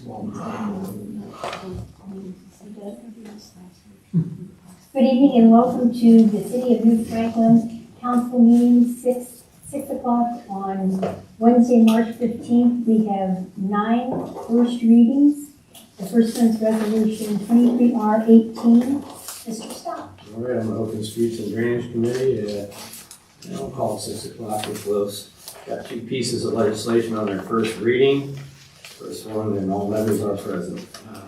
Good evening and welcome to the City of New Franklin Council meeting, 6 o'clock on Wednesday, March 15th. We have 9 first readings. The first one is Resolution 23R18. Mr. Stock. All right, I'm gonna open Streets and Drainage Committee. I'll call it 6 o'clock, we're close. Got 2 pieces of legislation on their first reading. First one, and all members are present.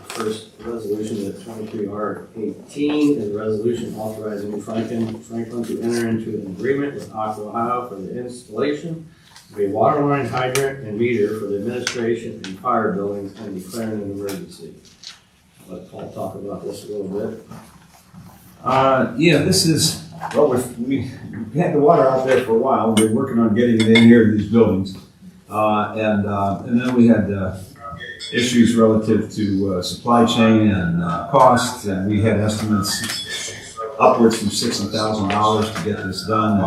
First resolution is 23R18 is a resolution authorizing New Franklin to enter into an agreement with Aqua Ohio for the installation of a water line, hydrant, and meter for the administration and fire buildings and declaring an emergency. I'll let Paul talk about this a little bit. Yeah, this is, well, we had the water out there for a while. We've been working on getting it in here to these buildings. And then we had issues relative to supply chain and costs, and we had estimates upwards from $60,000 to get this done.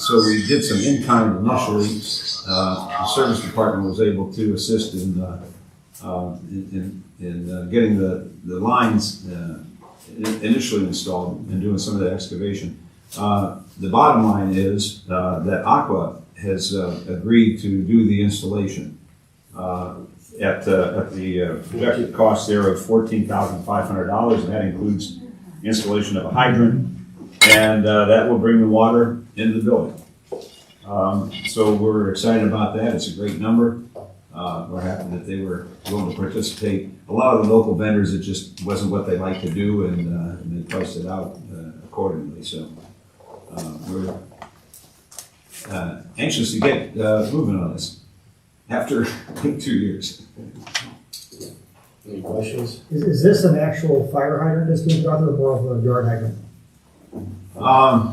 So we did some in-kind initially. The service department was able to assist in getting the lines initially installed and doing some of the excavation. The bottom line is that Aqua has agreed to do the installation at the projected cost there of $14,500, and that includes installation of a hydrant, and that will bring the water into the building. So we're excited about that. It's a great number. We're happy that they were willing to participate. A lot of the local vendors, it just wasn't what they like to do, and they priced it out accordingly. So we're anxious to get moving on this after 2 years. Any questions? Is this an actual fire hydrant that's being brought, or more of a yard hydrant? I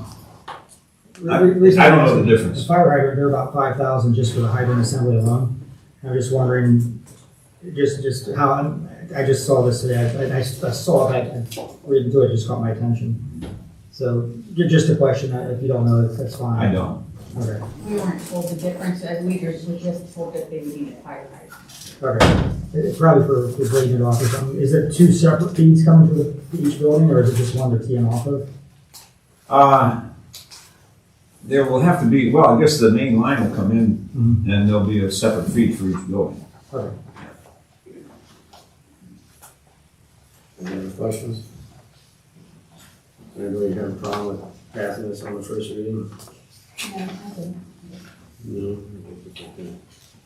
don't know the difference. The fire hydrant, they're about $5,000 just for the hydrant assembly alone. I'm just wondering, just how, I just saw this today. I saw that, and reading through it just caught my attention. So just a question, if you don't know, that's fine. I don't. Okay. We weren't told the difference, as we were just told that they would need a fire hydrant. Okay. It's probably for bleeding it off or something. Is it 2 separate feeds coming to each building, or is it just one they're teeing off of? There will have to be, well, I guess the main line will come in, and there'll be a separate feed for each building. Okay. Any other questions? Anybody have a problem with passing this on the first reading? No.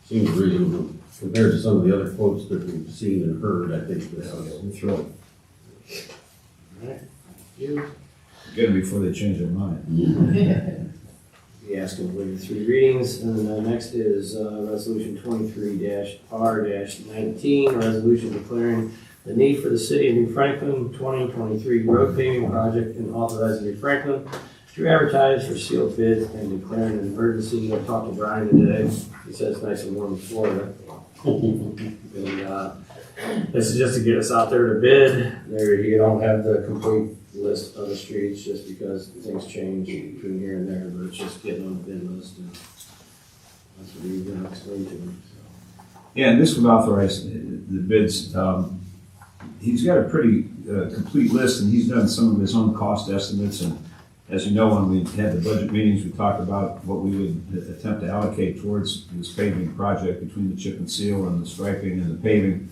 Seems reasonable compared to some of the other quotes that we've seen and heard. I think this is Throw it. All right. You Get it before they change their mind. be asking for your 3 readings, and then next is resolution 23-R-19, resolution declaring the need for the city of New Franklin 2023 road paving project and authorizing New Franklin to advertise for sealed bids and declaring an emergency. I talked to Brian today. He said it's nice and warm in Florida. And, this is just to get us out there to bid. There, you don't have the complete list of the streets just because things change between here and there, but it's just getting on the bid list. And that's what we're going to explain to him. So. Yeah, and this would authorize the bids. He's got a pretty complete list, and he's done some of his own cost estimates. And as you know, when we had the budget meetings, we talked about what we would attempt to allocate towards this paving project between the chip and seal and the striping and the paving,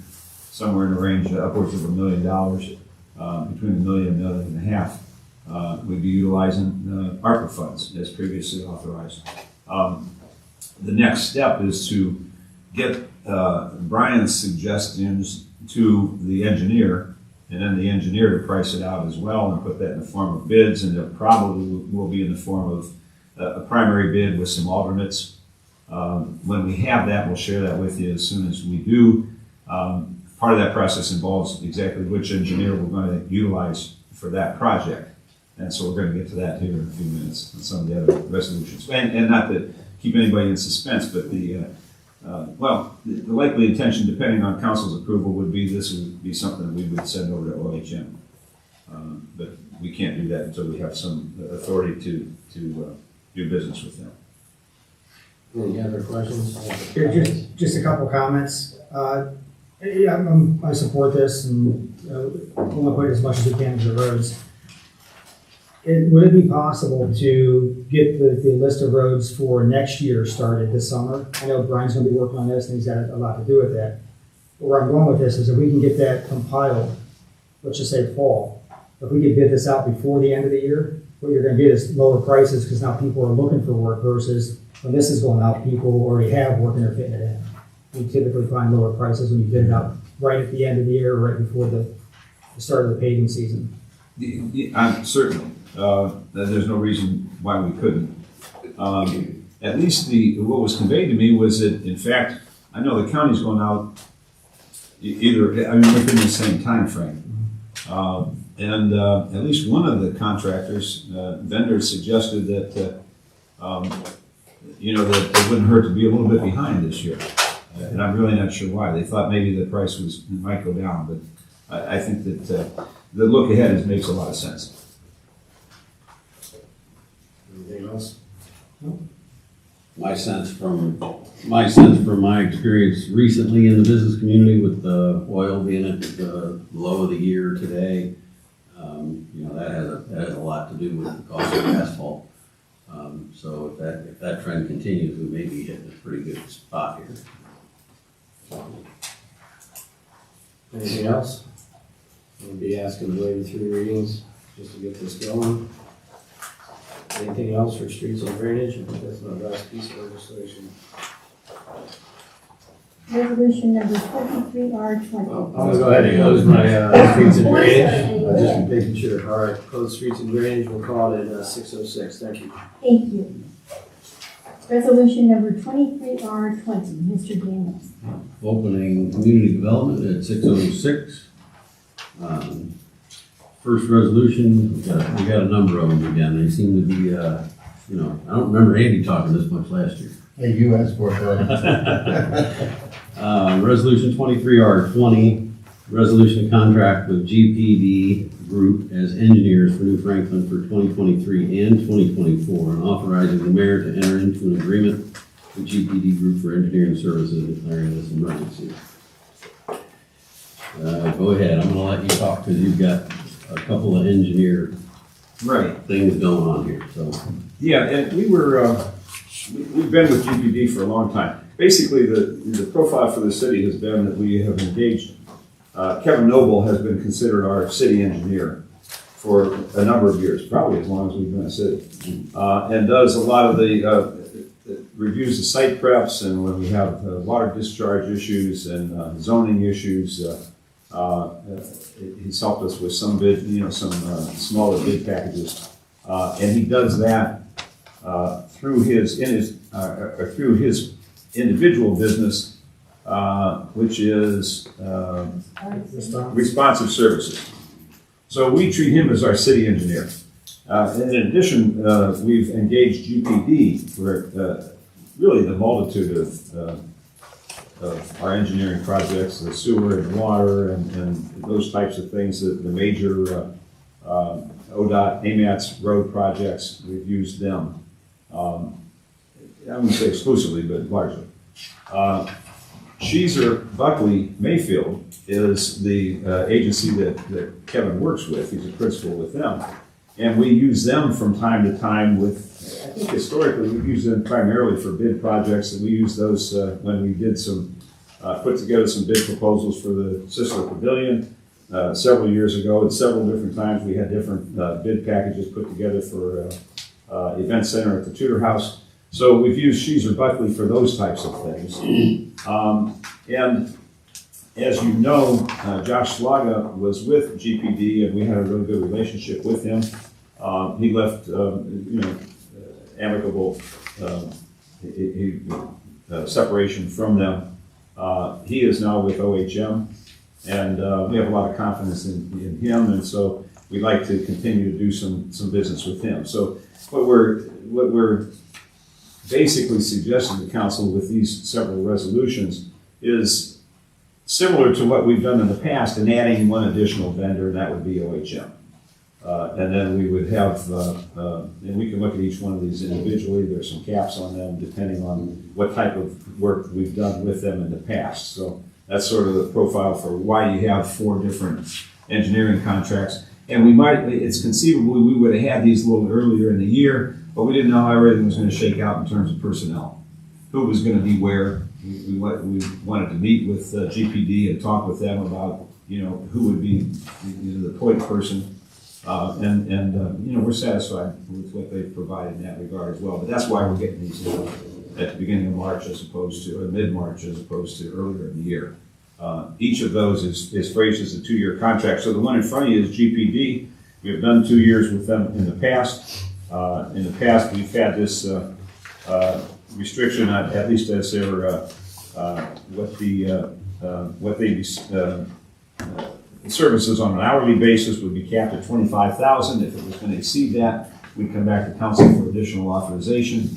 somewhere in the range of upwards of $1 million, between $1 million and $1.5 million. We'd be utilizing ARPA funds as previously authorized. The next step is to get Brian's suggestions to the engineer, and then the engineer to price it out as well and put that in the form of bids, and it probably will be in the form of a primary bid with some alternates. When we have that, we'll share that with you as soon as we do. Part of that process involves exactly which engineer we're going to utilize for that project. And so we're going to get to that here in a few minutes on some of the other resolutions. And not to keep anybody in suspense, but the likely intention, depending on council's approval, would be this would be something we would send over to OHM. But we can't do that until we have some authority to do business with them. Any other questions? Here, just a couple comments. Yeah, I support this and we'll put as much as we can into the roads. Would it be possible to get the list of roads for next year started this summer? I know Brian's gonna be working on this and he's got a lot to do with that. But where I'm going with this is if we can get that compiled, let's just say fall, if we could bid this out before the end of the year, what you're gonna get is lower prices because now people are looking for work versus when this is going out, people already have work and they're fitting it in. You typically find lower prices when you bid it out right at the end of the year, right before the start of the paving season. I'm certainly, there's no reason why we couldn't. At least what was conveyed to me was that, in fact, I know the county's going out within the same time frame. And at least one of the contractors, vendors suggested that, that it wouldn't hurt to be a little bit behind this year. And I'm really not sure why. They thought maybe the price might go down, but I think that the look ahead makes a lot of sense. Anything else? My sense from my experience recently in the business community with the oil being at the low of the year today, that has a lot to do with the cost of asphalt. So if that trend continues, we may be hitting a pretty good spot here. Anything else? We'll be asking to waive 3 readings just to get this going. Anything else for streets and drainage? I think that's my last piece of legislation. Resolution number 23R20. I'm gonna go ahead and close my streets and drainage. Just making sure. All right, close streets and drainage. We'll call it at 6:06. Thank you. Thank you. Resolution number 23R20, Mr. Daniels. Opening community development at 6:06. First resolution, we got a number of them again. They seem to be, I don't remember Andy talking this much last year. Hey, you asked for it. Resolution 23R20, resolution contract with GPD Group as engineers for New Franklin for 2023 and 2024, and authorizing the mayor to enter into an agreement with GPD Group for engineering services and declaring this emergency. Go ahead, I'm gonna let you talk because you've got a couple of engineer things going on here, so. Yeah, and we've been with GPD for a long time. Basically, the profile for the city has been that we have engaged, Kevin Noble has been considered our city engineer for a number of years, probably as long as we've been a city, and does a lot of the, reviews the site preps, and when we have water discharge issues and zoning issues, he's helped us with some bid, some smaller bid packages, and he does that through his individual business, which is responsive services. So we treat him as our city engineer. And in addition, we've engaged GPD for really the multitude of our engineering projects, the sewer and water and those types of things, the major ODOT, AMATS road projects, we've used them. I wouldn't say exclusively, but largely. Sheezer Buckley Mayfield is the agency that Kevin works with. He's a principal with them. And we use them from time to time with, I think historically, we've used them primarily for bid projects, and we used those when we did put together some bid proposals for the Sisler Pavilion several years ago. And several different times we had different bid packages put together for event center at the Tudor House. So we've used Sheezer Buckley for those types of things. And as you know, Josh Slaga was with GPD, and we had a really good relationship with him. He left, amicable separation from them. He is now with OHM, and we have a lot of confidence in him, and so we'd like to continue to do some business with him. So what we're basically suggesting to council with these several resolutions is similar to what we've done in the past, and adding one additional vendor, and that would be OHM. And then we would have, and we can look at each one of these individually. There's some caps on them depending on what type of work we've done with them in the past. So that's sort of the profile for why you have 4 different engineering contracts. And we might, it's conceivable we would have had these a little earlier in the year, but we didn't know how everything was going to shake out in terms of personnel. Who was going to be where. We wanted to meet with GPD and talk with them about, who would be the point person. We're satisfied with what they've provided in that regard as well. But that's why we're getting these at the beginning of March as opposed to, or mid-March as opposed to earlier in the year. Each of those is phrased as a 2-year contract. So the one in front of you is GPD. We have done 2 years with them in the past. In the past, we've had this restriction, at least as their the services on an hourly basis would be capped at $25,000. If it was going to exceed that, we'd come back to council for additional authorization.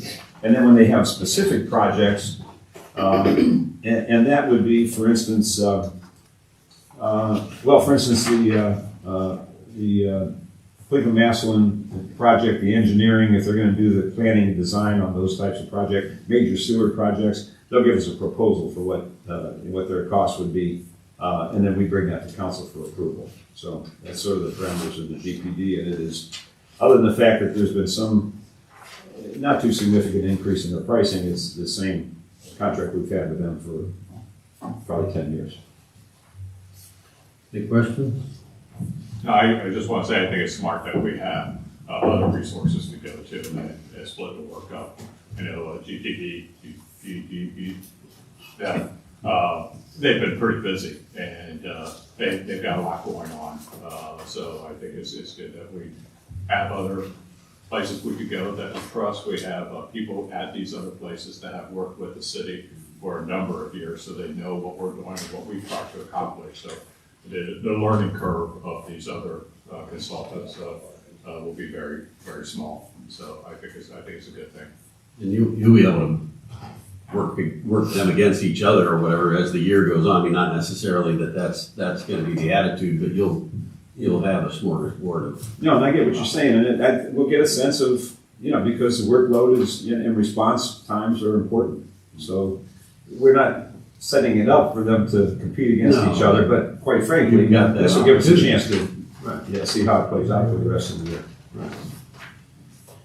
And then when they have specific projects, and that would be, for instance, the Cleveland-Massillon project, the engineering, if they're going to do the planning and design on those types of projects, major sewer projects, they'll give us a proposal for what their cost would be, and then we bring that to council for approval. So that's sort of the parameters of the GPD, and it is, other than the fact that there's been some not too significant increase in their pricing, it's the same contract we've had with them for probably 10 years. Any questions? No, I just want to say, I think it's smart that we have other resources to go to and split the work up. GPD, they've been pretty busy and they've got a lot going on. So I think it's good that we have other places we could go that we trust. We have people at these other places that have worked with the city for a number of years, so they know what we're doing and what we've tried to accomplish. So the learning curve of these other consultants will be very, very small. So I think it's a good thing. And you'll be able to work them against each other or whatever as the year goes on. I mean, not necessarily that's going to be the attitude, but you'll have a smorgasbord of. No, and I get what you're saying, and we'll get a sense of, because the workload is, and response times are important. So we're not setting it up for them to compete against each other, but quite frankly, this will give us a chance to see how it plays out for the rest of the year. Right.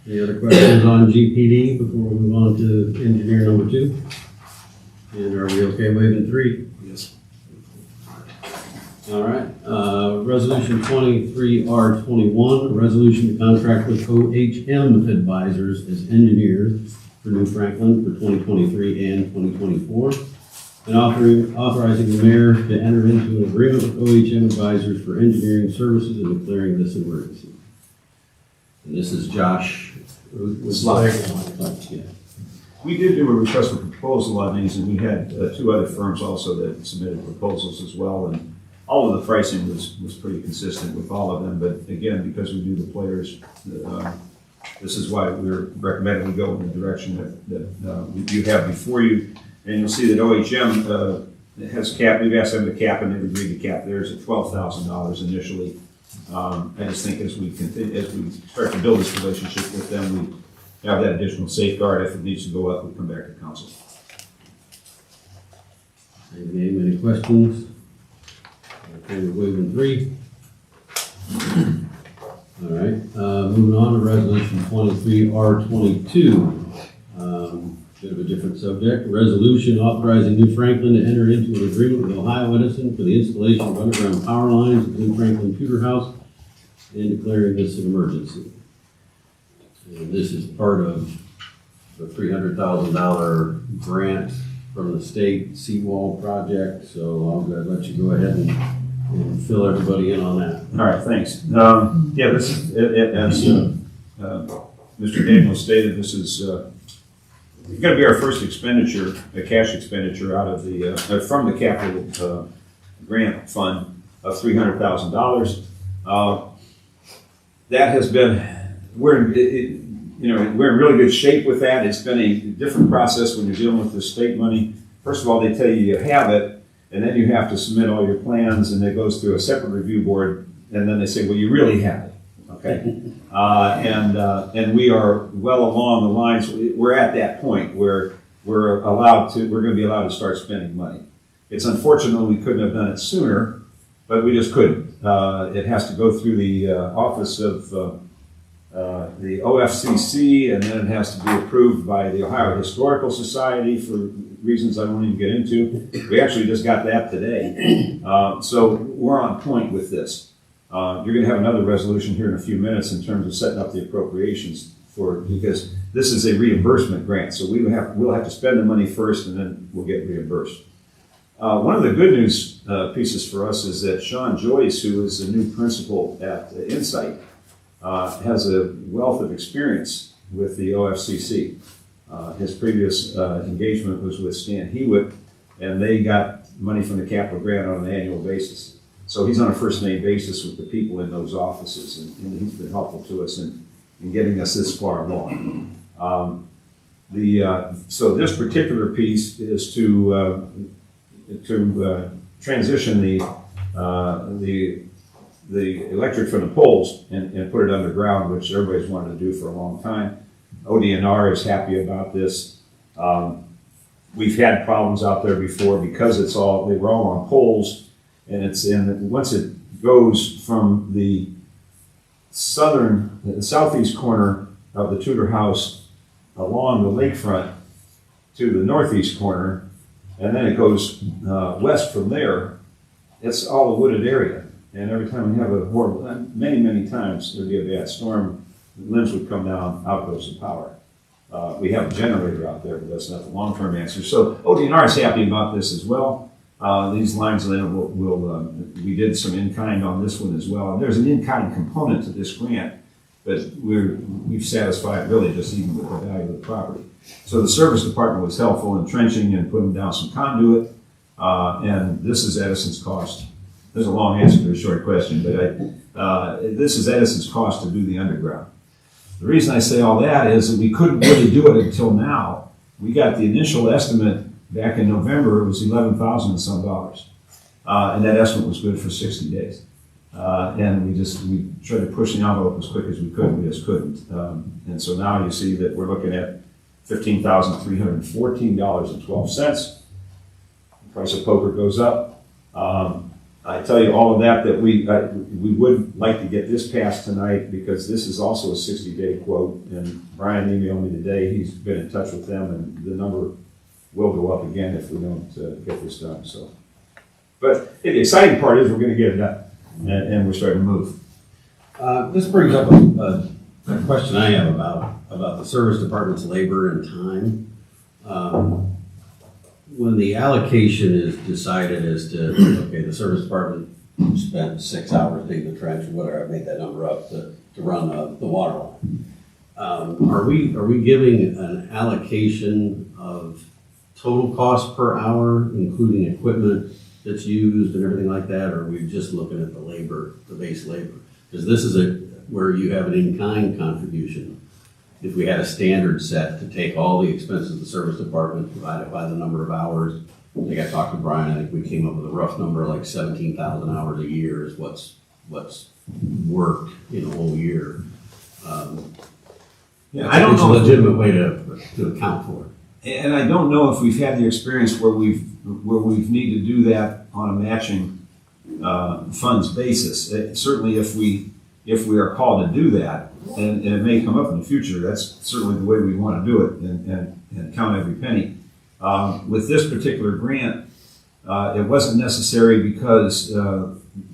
Any other questions on GPD before we move on to engineer number 2? And are we okay waiving 3? Yes. All right, resolution 23R21, a resolution to contract with OHM Advisors as engineers for New Franklin for 2023 and 2024. And authorizing the mayor to enter into an agreement with OHM Advisors for engineering services and declaring this emergency. And this is Josh. Yeah. We did do a request for proposal on these, and we had 2 other firms also that submitted proposals as well, and all of the pricing was pretty consistent with all of them, but again, because we do the players, this is why we're recommending we go in the direction that you have before you. And you'll see that OHM has cap, we've asked them to cap, and they've agreed to cap theirs at $12,000 initially. I just think as we start to build this relationship with them, we have that additional safeguard. If it needs to go up, we'll come back to council. Any questions? Okay, we're waiving 3. All right, moving on to resolution 23R22. Bit of a different subject. A resolution authorizing New Franklin to enter into an agreement with Ohio Edison for the installation of underground power lines at New Franklin Pewter House and declaring this an emergency. And this is part of the $300,000 grant from the state seawall project. So I'm going to let you go ahead and fill everybody in on that. All right, thanks. This is, as Mr. Daniel stated, this is going to be our first expenditure, a cash expenditure out of the from the capital grant fund of $300,000. That has been we're in really good shape with that. It's been a different process when you're dealing with the state money. First of all, they tell you have it, and then you have to submit all your plans, and it goes through a separate review board, and then they say, well, you really have it. okay? And we are well along the lines, we're at that point where we're gonna be allowed to start spending money. It's unfortunate we couldn't have done it sooner, but we just couldn't. It has to go through the office of the OFCC, and then it has to be approved by the Ohio Historical Society for reasons I won't even get into. We actually just got that today. So we're on point with this. You're going to have another resolution here in a few minutes in terms of setting up the appropriations because this is a reimbursement grant. So we'll have to spend the money first, and then we'll get reimbursed. One of the good news pieces for us is that Sean Joyce, who is the new principal at Insight, has a wealth of experience with the OFCC. His previous engagement was with Stan Hewitt, and they got money from the capital grant on an annual basis. So he's on a first name basis with the people in those offices, and he's been helpful to us in getting us this far along. So this particular piece is to transition the electric from the poles and put it underground, which everybody's wanted to do for a long time. ODNR is happy about this. We've had problems out there before because they were all on poles, and once it goes from the southeast corner of the Tudor house along the lakefront to the northeast corner, and then it goes west from there, it's all a wooded area. And every time we have a horrible, many times there'd be a bad storm, limbs would come down, out goes the power. We have a generator out there, but that's not the long-term answer. So ODNR is happy about this as well. These lines we did some in-kind on this one as well. And there's an in-kind component to this grant, but we've satisfied really just even with the value of the property. So the service department was helpful in trenching and putting down some conduit, and this is Edison's cost. There's a long answer to a short question, but this is Edison's cost to do the underground. The reason I say all that is that we couldn't really do it until now. We got the initial estimate back in November, it was $11,000 and some dollars. And that estimate was good for 60 days. And we tried to push the envelope as quick as we could, we just couldn't. And so now you see that we're looking at $15,314.12. The price of poker goes up. I tell you all of that we would like to get this passed tonight because this is also a 60-day quote. And Brian emailed me today. He's been in touch with them, and the number will go up again if we don't get this done. So, but the exciting part is we're going to get it done, and we're starting to move. This brings up a question I have about the service department's labor and time. When the allocation is decided as to, okay, the service department spent 6 hours digging the trench, or whatever, I made that number up, to run the water line. Are we giving an allocation of total cost per hour, including equipment that's used and everything like that, or are we just looking at the labor, the base labor? Because this is where you have an in-kind contribution. If we had a standard set to take all the expenses of the service department divided by the number of hours, I think I talked to Brian, I think we came up with a rough number like 17,000 hours a year is what's worked in a whole year. Yeah, I don't it's know a legitimate way to account for it. And I don't know if we've had the experience where we've needed to do that on a matching funds basis. Certainly, if we are called to do that, and it may come up in the future, that's certainly the way we want to do it and count every penny. With this particular grant, it wasn't necessary because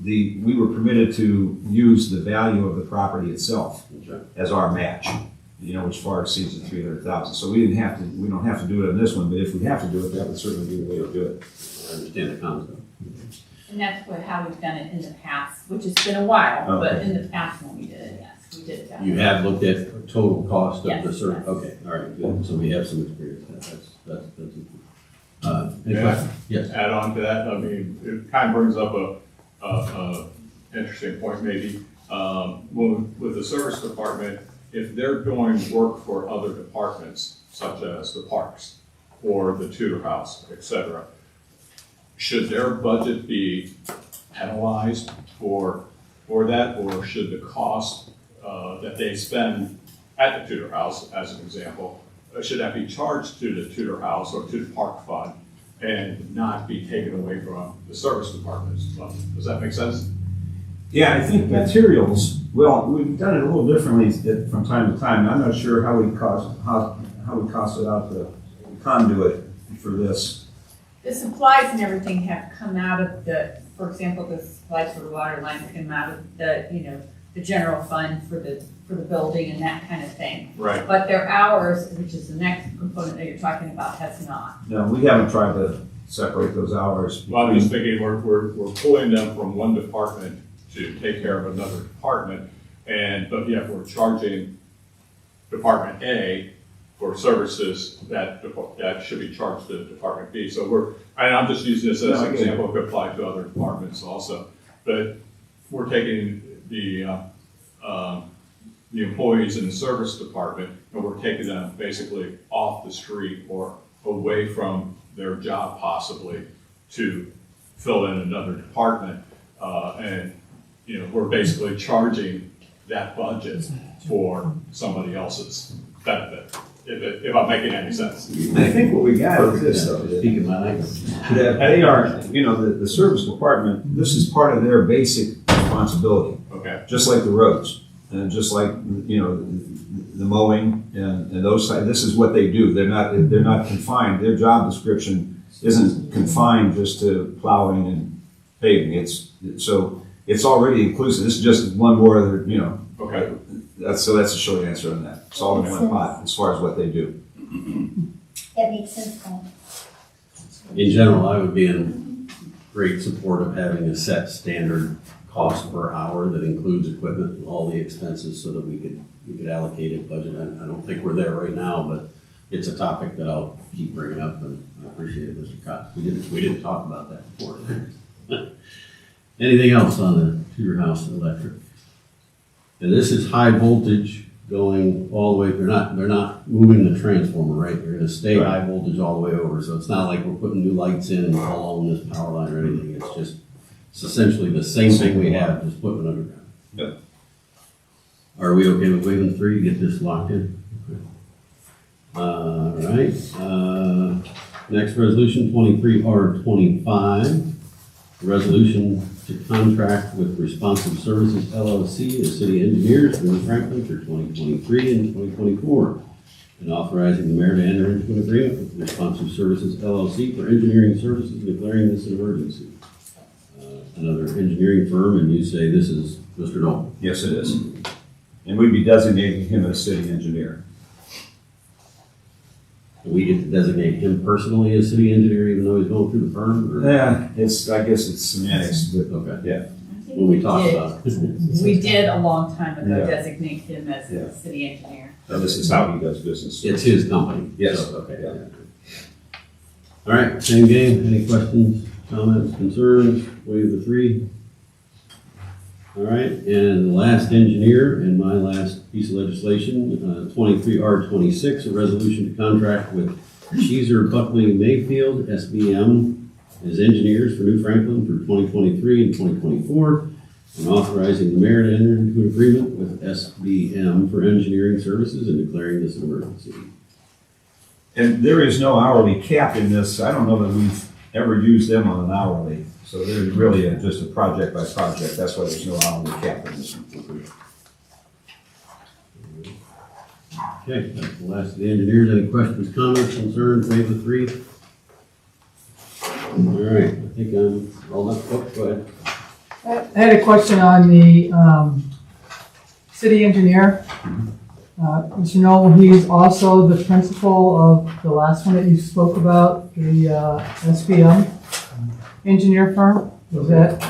we were permitted to use the value of the property itself as our match, which far exceeds the $300,000. So we don't have to do it on this one, but if we have to do it, that would certainly be the way to do it. I understand the concept. And that's how we've done it in the past, which has been a while, but Okay. in the past when we did it, yes, we did it that You way. have looked at total cost of Yes, the service? yes. Okay, all right, good. So we have some experience. That's any Yeah. questions? Yes. Add on to that, I mean, it kind of brings up a interesting point maybe. With the service department, if they're doing work for other departments, such as the parks or the Tudor House, et cetera, should their budget be penalized for that, or should the cost that they spend at the Tudor House, as an example, should that be charged to the Tudor House or to the park fund and not be taken away from the service department's budget? Does that make sense? Yeah, I think materials, well, we've done it a little differently from time to time. I'm not sure how we costed out the conduit for this. The supplies and everything have come out of the, for example, the supplies for the water lines come out of the, the general fund for the building and that kind of thing. Right. But their hours, which is the next component that you're talking about, has not. No, we haven't tried to separate those hours. Well, I'm just thinking we're pulling them from one department to take care of another department, but yet we're charging Department A for services that should be charged to Department B. So I'm just using this as an example, it could apply to other departments also. But we're taking the employees in the service department, and we're taking them basically off the street or away from their job possibly to fill in another department. We're basically charging that budget for somebody else's benefit, if I'm making any sense. I think what we got is this, though, Speaking my language. that they are, the service department, this is part of their basic responsibility, Okay, just like the roads, and just like, the mowing and those, this is what they do. They're not confined, their job description isn't confined just to plowing and paving. So it's already inclusive. This is just one more other, okay. that's a short answer on that. It's all in one pot as far as what they do. That makes sense, Paul. In general, I would be in great support of having a set standard cost per hour that includes equipment and all the expenses so that we could allocate a budget. I don't think we're there right now, but it's a topic that I'll keep bringing up, and I appreciate it, Mr. Cox. We didn't talk about that before. Anything else on the Tudor House Electric? And this is high voltage going all the way, they're not moving the transformer, right? They're gonna stay high voltage all the way over, so it's not like we're putting new lights in along this power line or anything. It's essentially the same thing we have, just putting it underground. Yep. Are we okay with waiving 3 to get this locked in? Okay. All right, next resolution, 23R25, resolution to contract with Responsive Services LLC as city engineers for New Franklin for 2023 and 2024, and authorizing the mayor to enter into an agreement with Responsive Services LLC for engineering services and declaring this an emergency. Another engineering firm, and you say this is Mr. Noel. Yes, it is. And we'd be designating him as city engineer. Do we get to designate him personally as city engineer, even though he's going through the firm? Or? Yeah, I guess it's semantics, but Okay. yeah. When we talk about it. We did a long time ago Yeah. designate him as Yeah. the city engineer. And this is how he does business. It's his company. Yes. So, okay. Yeah. All right, same game. Any questions, comments, concerns? Waive the 3. All right, and the last engineer and my last piece of legislation, 23R26, a resolution to contract with Cheezer Buckley Mayfield, SBM, as engineers for New Franklin for 2023 and 2024, and authorizing the mayor to enter into an agreement with SBM for engineering services and declaring this an emergency. And there is no hourly cap in this. I don't know that we've ever used them on an hourly. So they're really just a project by project. That's why there's no hourly cap in this one. Okay, that's the last of the engineers. Any questions, comments, concerns, waive the 3? All right, I think I'm all up. Oh, go ahead. I had a question on the city engineer. Mr. Noel, he's also the principal of the last one that you spoke about, the SBM engineer firm. Is that,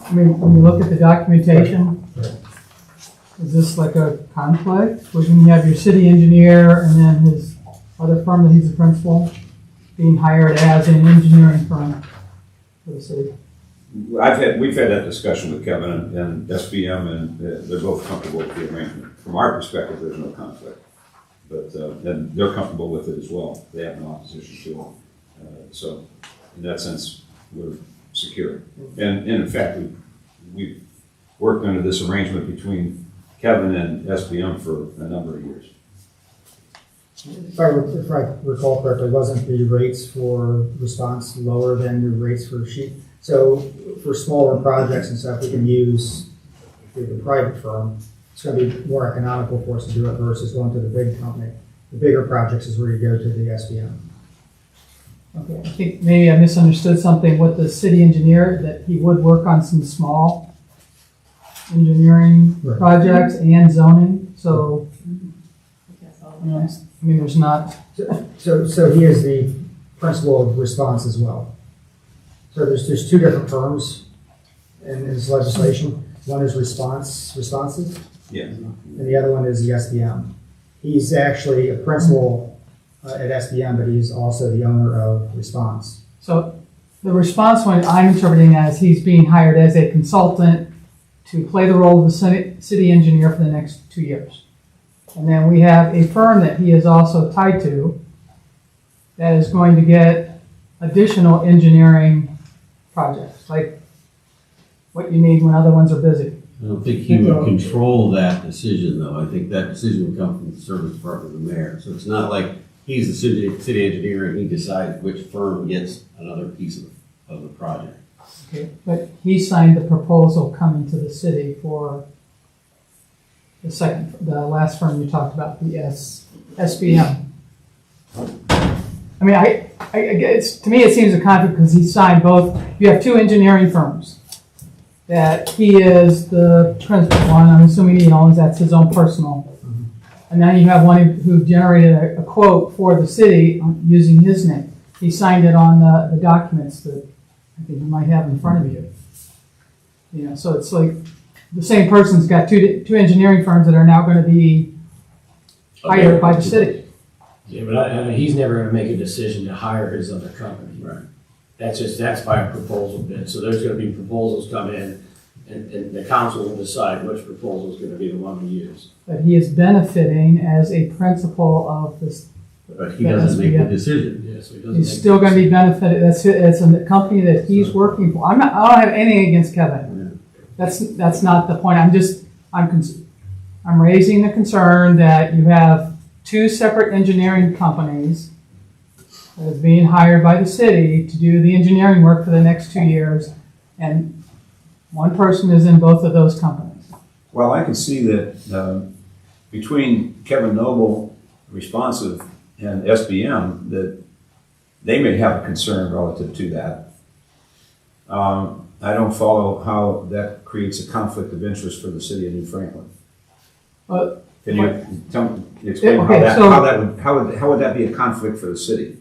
I mean, when you look at the documentation, is this like a conflict? Wouldn't you have your city engineer and then his other firm that he's the principal being hired as an engineering firm for the city? We've had that discussion with Kevin and SBM, and they're both comfortable with the arrangement. From our perspective, there's no conflict, but and they're comfortable with it as well. They have no opposition to it. So, in that sense, we're secure. And in fact, we've worked under this arrangement between Kevin and SBM for a number of years. If I recall correctly, wasn't the rates for response lower than the rates for sheet? So for smaller projects and stuff, we can use the private firm. It's gonna be more economical for us to do it versus going to the big company. The bigger projects is where you go to the SBM. Okay, I think maybe I misunderstood something with the city engineer, that he would work on some small engineering Right. projects and zoning, so, I mean, there's not, So he is the principal of response as well. So there's two different firms in his legislation. One is responsive, Yeah. and the other one is the SBM. He's actually a principal at SBM, but he's also the owner of Response. so the response one I'm interpreting as he's being hired as a consultant to play the role of the city engineer for the next 2 years. And then we have a firm that he is also tied to that is going to get additional engineering projects, like what you need when other ones are busy. I don't think he would control that decision, though. I think that decision would come from the service department of the mayor. So it's not like he's the city engineer and he decides which firm gets another piece of the project. Okay. But he signed the proposal coming to the city for the last firm you talked about, the SBM. I mean, to me, it seems a conflict because he signed both. You have two engineering firms that he is the principal one. I'm assuming he owns, that's his own personal. And then you have one who generated a quote for the city using his name. He signed it on the documents that I think you might have in front of you. You know, so it's like the same person's got two engineering firms that are now going to be hired by the city. Yeah, but I mean, he's never gonna make a decision to hire his other company. Right. That's by a proposal bid, so there's gonna be proposals come in, and the council will decide which proposal is gonna be the one we use. But he is benefiting as a principal of this. But he doesn't make the decision. Yeah, so he doesn't. He's make still the going to be benefited. It's a company that he's working for. I don't have anything against Kevin. That's not the point. I'm raising the concern that you have two separate engineering companies that is being hired by the city to do the engineering work for the next 2 years, and one person is in both of those companies. Well, I can see that between Kevin Noble, Responsive, and SBM, that they may have a concern relative to that. I don't follow how that creates a conflict of interest for the city of New Franklin. But Can you explain Okay, how would that be a conflict for the city?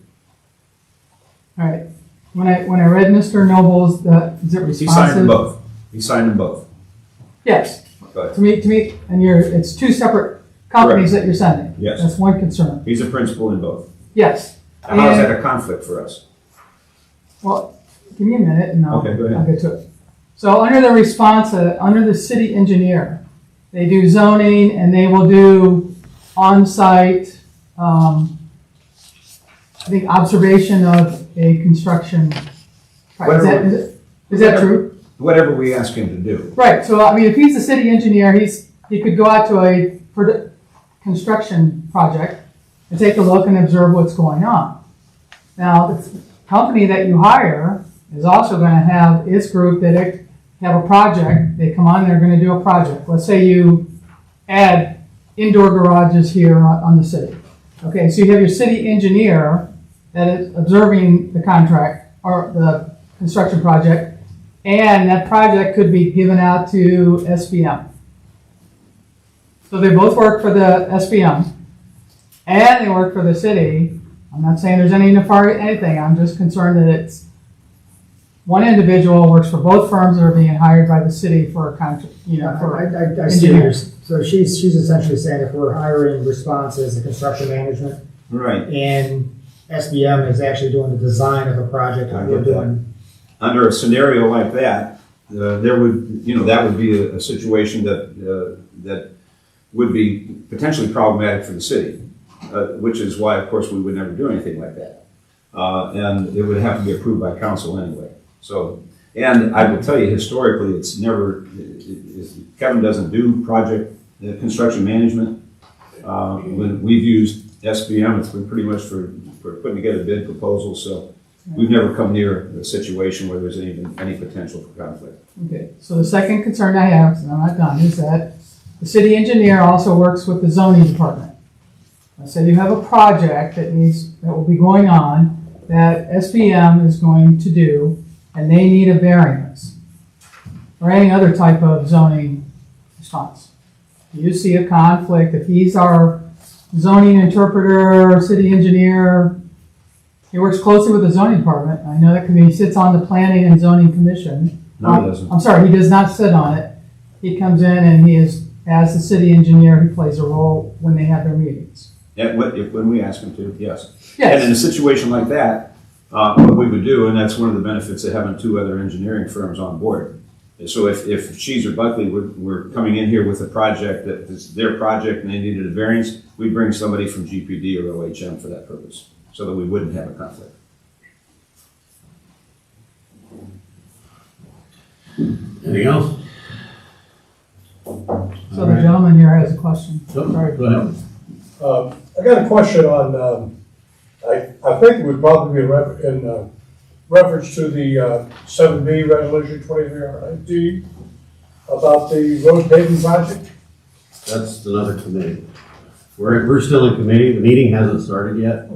all right, when I read Mr. Noble's, is it He signed them responsive? both. He signed them both. Yes. But To me, and it's two separate companies that you're sending. Yes. That's one concern. he's a principal in both. Yes. How is that a conflict for us? Well, give me a minute and Okay, go ahead. I'll get to it. So under the response, under the city engineer, they do zoning and they will do on-site, I think, observation of a construction. Is that true? Whatever we ask him to do. Right, so I mean, if he's the city engineer, he could go out to a construction project and take a look and observe what's going on. Now, the company that you hire is also going to have its group that have a project. They come on, they're going to do a project. Let's say you add indoor garages here on the city. Okay, so you have your city engineer that is observing the contract or the construction project, and that project could be given out to SBM. So they both work for the SBM, and they work for the city. I'm not saying there's any nefarious anything. I'm just concerned that it's one individual works for both firms that are being hired by the city for a contract. I see yours. So she's essentially saying if we're hiring Response as a construction management, Right. and SBM is actually doing the design of a project that we're doing. Under a scenario like that, there would, that would be a situation that would be potentially problematic for the city, which is why, of course, we would never do anything like that. And it would have to be approved by council anyway. So, and I will tell you, historically, it's never, Kevin doesn't do project the construction management. When we've used SBM, it's been pretty much for putting together bid proposals, so we've never come near a situation where there's any potential for conflict. Okay, so the second concern I have, and I'm not done, is that the city engineer also works with the zoning department. So you have a project that will be going on that SBM is going to do, and they need a variance or any other type of zoning response. Do you see a conflict if he's our zoning interpreter, city engineer? He works closely with the zoning department. I know that because he sits on the planning and zoning commission. No, it doesn't. I'm sorry, he does not sit on it. He comes in and he is, as the city engineer, he plays a role when they have their meetings. Yeah, when we ask him to, yes. And in a Yes, situation like that, what we would do, and that's one of the benefits of having two other engineering firms on board. So if Shees or Buckley were coming in here with a project that is their project and they needed a variance, we'd bring somebody from GPD or OHM for that purpose, so that we wouldn't have a conflict. Anything else? so the gentleman here has a question. Sorry. Go ahead. I got a question on, I think it would probably be in reference to the 7B Resolution 23RID about the road paving project. That's another committee. We're still in committee, the meeting hasn't started yet.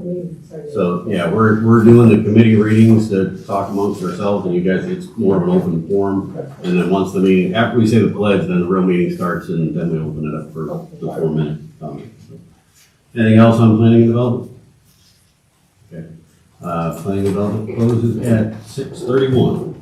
So, yeah, we're doing the committee readings to talk amongst ourselves, and you guys, it's more of an open forum. And then once the meeting, after we say the pledge, then the real meeting starts, and then we open it up for the 4-minute comment. Anything else on planning and development? Okay. Planning and development closes at 6:31.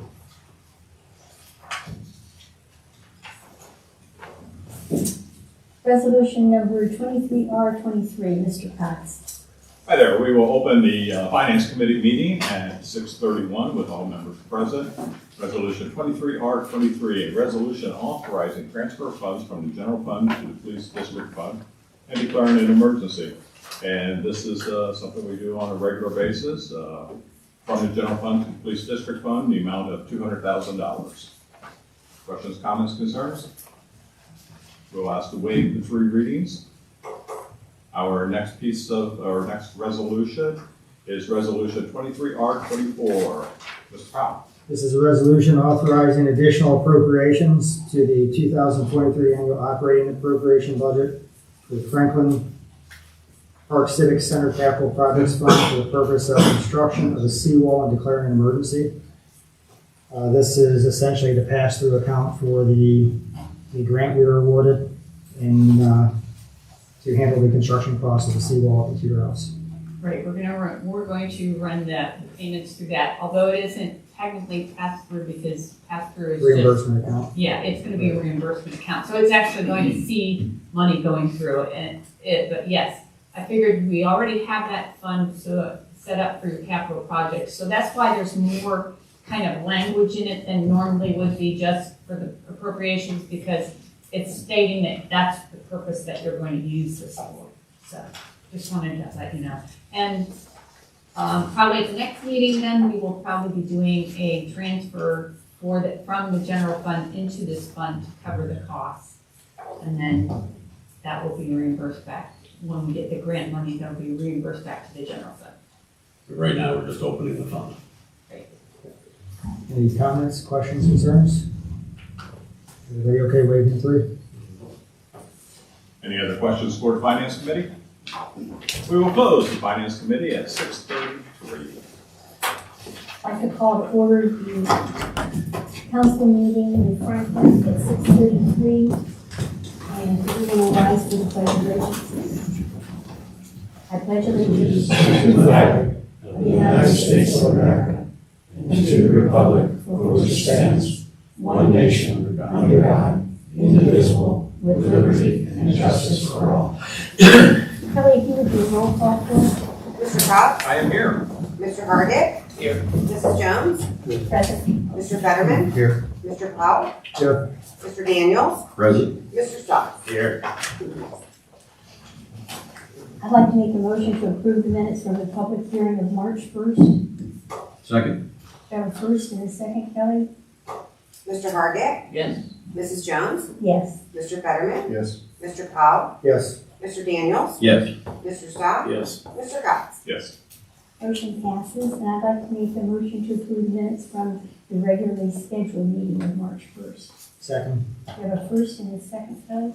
Resolution number 23R23, Mr. Potts. Hi there, we will open the Finance Committee meeting at 6:31 with all members present. Resolution 23R23, a resolution authorizing transfer of funds from the general fund to the police district fund and declaring an emergency. And this is something we do on a regular basis from the general fund to the police district fund, the amount of $200,000. Questions, comments, concerns? We'll ask to waive the 3 readings. Our next resolution is Resolution 23R24. Mr. Powell. This is a resolution authorizing additional appropriations to the 2023 annual operating appropriation budget for the Franklin Park Civic Center Capital Projects Fund for the purpose of construction of a seawall and declaring an emergency. This is essentially the pass-through account for the grant we were awarded and to handle the construction costs of the seawall at the Tudor House. Right, we're going to run the payments through that, although it isn't technically pass-through because pass-through is just, Reimbursement account. yeah, it's gonna be a reimbursement account. So it's actually going to see money going through it, but yes, I figured we already have that fund set up for your capital projects. So that's why there's more kind of language in it than normally would be just for the appropriations, because it's stating that that's the purpose that you're going to use this for. So just wanted to let you know. And probably at the next meeting then, we will probably be doing a transfer from the general fund into this fund to cover the costs. And then that will be reimbursed back. When we get the grant money, that'll be reimbursed back to the general fund. Right now, we're just opening the fund. Any comments, questions, concerns? Everybody okay waiving 3? Any other questions for the Finance Committee? We will close the Finance Committee at 6:33. I'd like to call to order the council meeting in Franklin at 6:33. And we will rise to the pledge of allegiance. I pledge allegiance to the flag of the United States of America and to the republic for which it stands, one nation, under God, indivisible, with liberty and justice for all. Kelly, if you would do a roll call, please. Mr. Cox? I am here. Mr. Hargit? Here. Mrs. Jones? Present. Mr. Fetterman? Here. Mr. Powell? Here. Mr. Daniels? Present. Mr. Stocks? Here. I'd like to make a motion to approve the minutes from the public hearing of March 1st. Second. We have a first and a second, Kelly. Mr. Hargit? Yes. Mrs. Jones, Yes. Mr. Fetterman, Yes. Mr. Powell, Yes. Mr. Daniels, Yes. Mr. Stock, Yes. Mr. Cox. Yes. Motion passes, and I'd like to make the motion to approve minutes from the regularly scheduled meeting of March 1st. Second. We have a first and a second vote?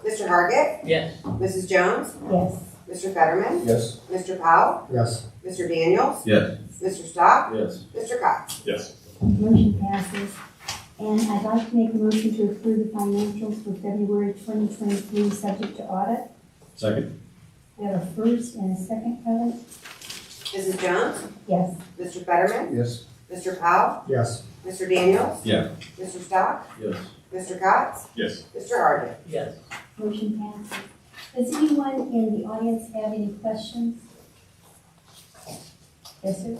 Mr. Hargit, Yes. Mrs. Jones, Yes. Mr. Fetterman, Yes. Mr. Powell, Yes. Mr. Daniels, Yes. Mr. Stock, Yes. Mr. Cox. Yes. Motion passes. And I'd like to make a motion to approve the financials for February 2023, subject to audit. Second? We have a first and a second vote? Mrs. Jones, Yes. Mr. Fetterman, Yes. Mr. Powell, Yes. Mr. Daniels, Yeah. Mr. Stock, Yes. Mr. Cox, Yes. Mr. Hargit. Yes. Motion passes. Does anyone in the audience have any questions? Yes, sir?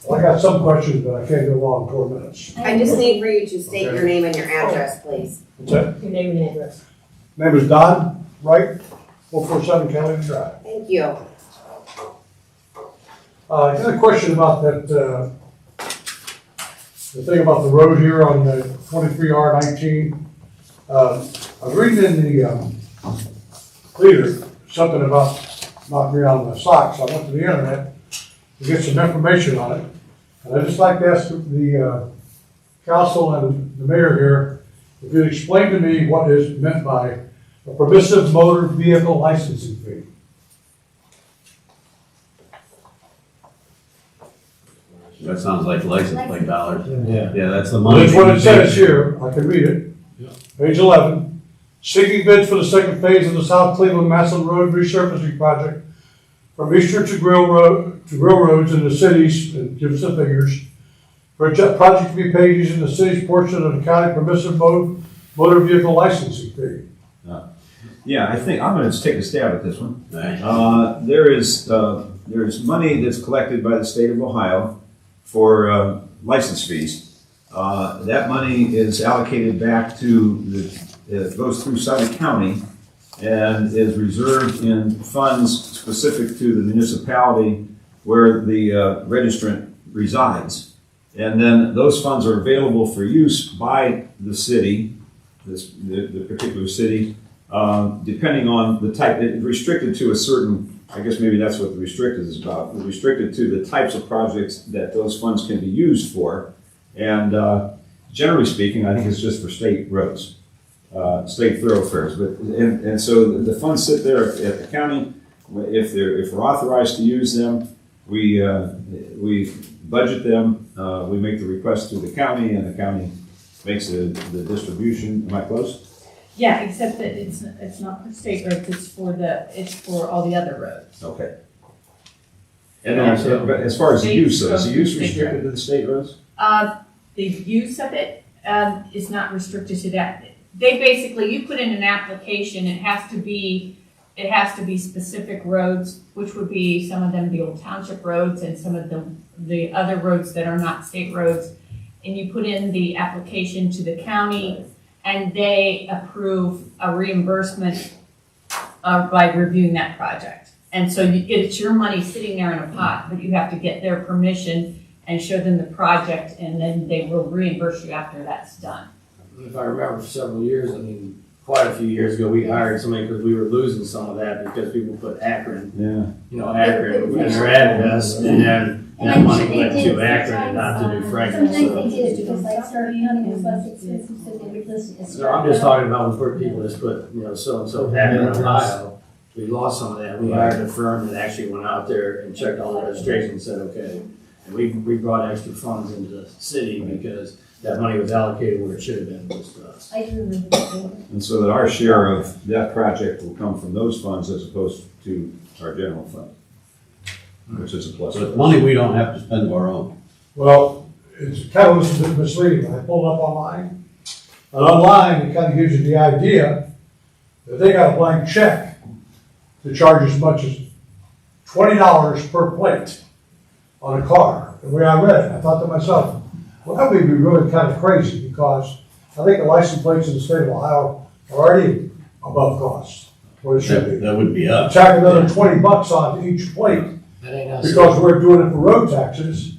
Well, I got some questions, but I can't go long 4 minutes. I just need for you to state your name and your address, please. What's that? Your name and address. Name is Don Wright, 447 County Drive. Thank you. I got a question about that, the thing about the road here on the 23R19. I was reading in the leader something about knocking me out of my socks. I went to the internet to get some information on it. And I'd just like to ask the council and the mayor here, if you'd explain to me what is meant by a permissive motor vehicle licensing fee. That sounds like license plate dollars. Yeah. Yeah, that's the money. That's what it says here, I can read it. Page 11, seeking bids for the second phase of the South Cleveland Massillon Road resurfacing project from Eastern to Grill Road, to railroads in the cities, and give us the figures. For a project to be paid using the city's portion of the county permissive motor vehicle licensing fee. Yeah, I think, I'm gonna take a stab at this one. Nice. There's money that's collected by the state of Ohio for license fees. That money is allocated back to it goes through Sutter County and is reserved in funds specific to the municipality where the registrant resides. And then those funds are available for use by the city, the particular city, depending on the type, it's restricted to a certain, I guess maybe that's what the restricted is about, it's restricted to the types of projects that those funds can be used for. And generally speaking, I think it's just for state roads, state thoroughfares. And so the funds sit there at the county. If we're authorized to use them, we budget them, we make the request to the county, and the county makes the distribution. Am I close? Yeah, except that it's not for state roads, it's for all the other roads. Okay. And then, but as far as the use, so is the use restricted to the state roads? The use of it, is not restricted to that. They basically, you put in an application, it has to be specific roads, which would be some of them the old township roads and some of the other roads that are not state roads. And you put in the application to the county, and they approve a reimbursement by reviewing that project. And so it's your money sitting there in a pot, but you have to get their permission and show them the project, and then they will reimburse you after that's done. If I remember for several years, I mean, quite a few years ago, we hired somebody because we were losing some of that because people put Akron, Akron in their address, and then that money went to Akron and not to New Franklin. Sometimes they did it because like Stark County was less expensive, so they would list it as. So I'm just talking about where people just put, so-and-so Akron, Ohio. We lost some of that. We hired a firm that actually went out there and checked all the registration and said, okay. And we brought extra funds into the city because that money was allocated where it should have been, just to us. I do remember that. And so that our share of that project will come from those funds as opposed to our general fund, which is a plus. So it's money we don't have to spend of our own. Well, it's kind of a little bit misleading. I pulled up online, and online, it kind of gives you the idea that they got a blank check to charge as much as $20 per plate on a car. The way I read it, I thought to myself, well, that would be really kind of crazy because I think the license plates in the state of Ohio are already above cost, what it should be. That would be us. Tack another $20 on each plate That ain't us. because we're doing it for road taxes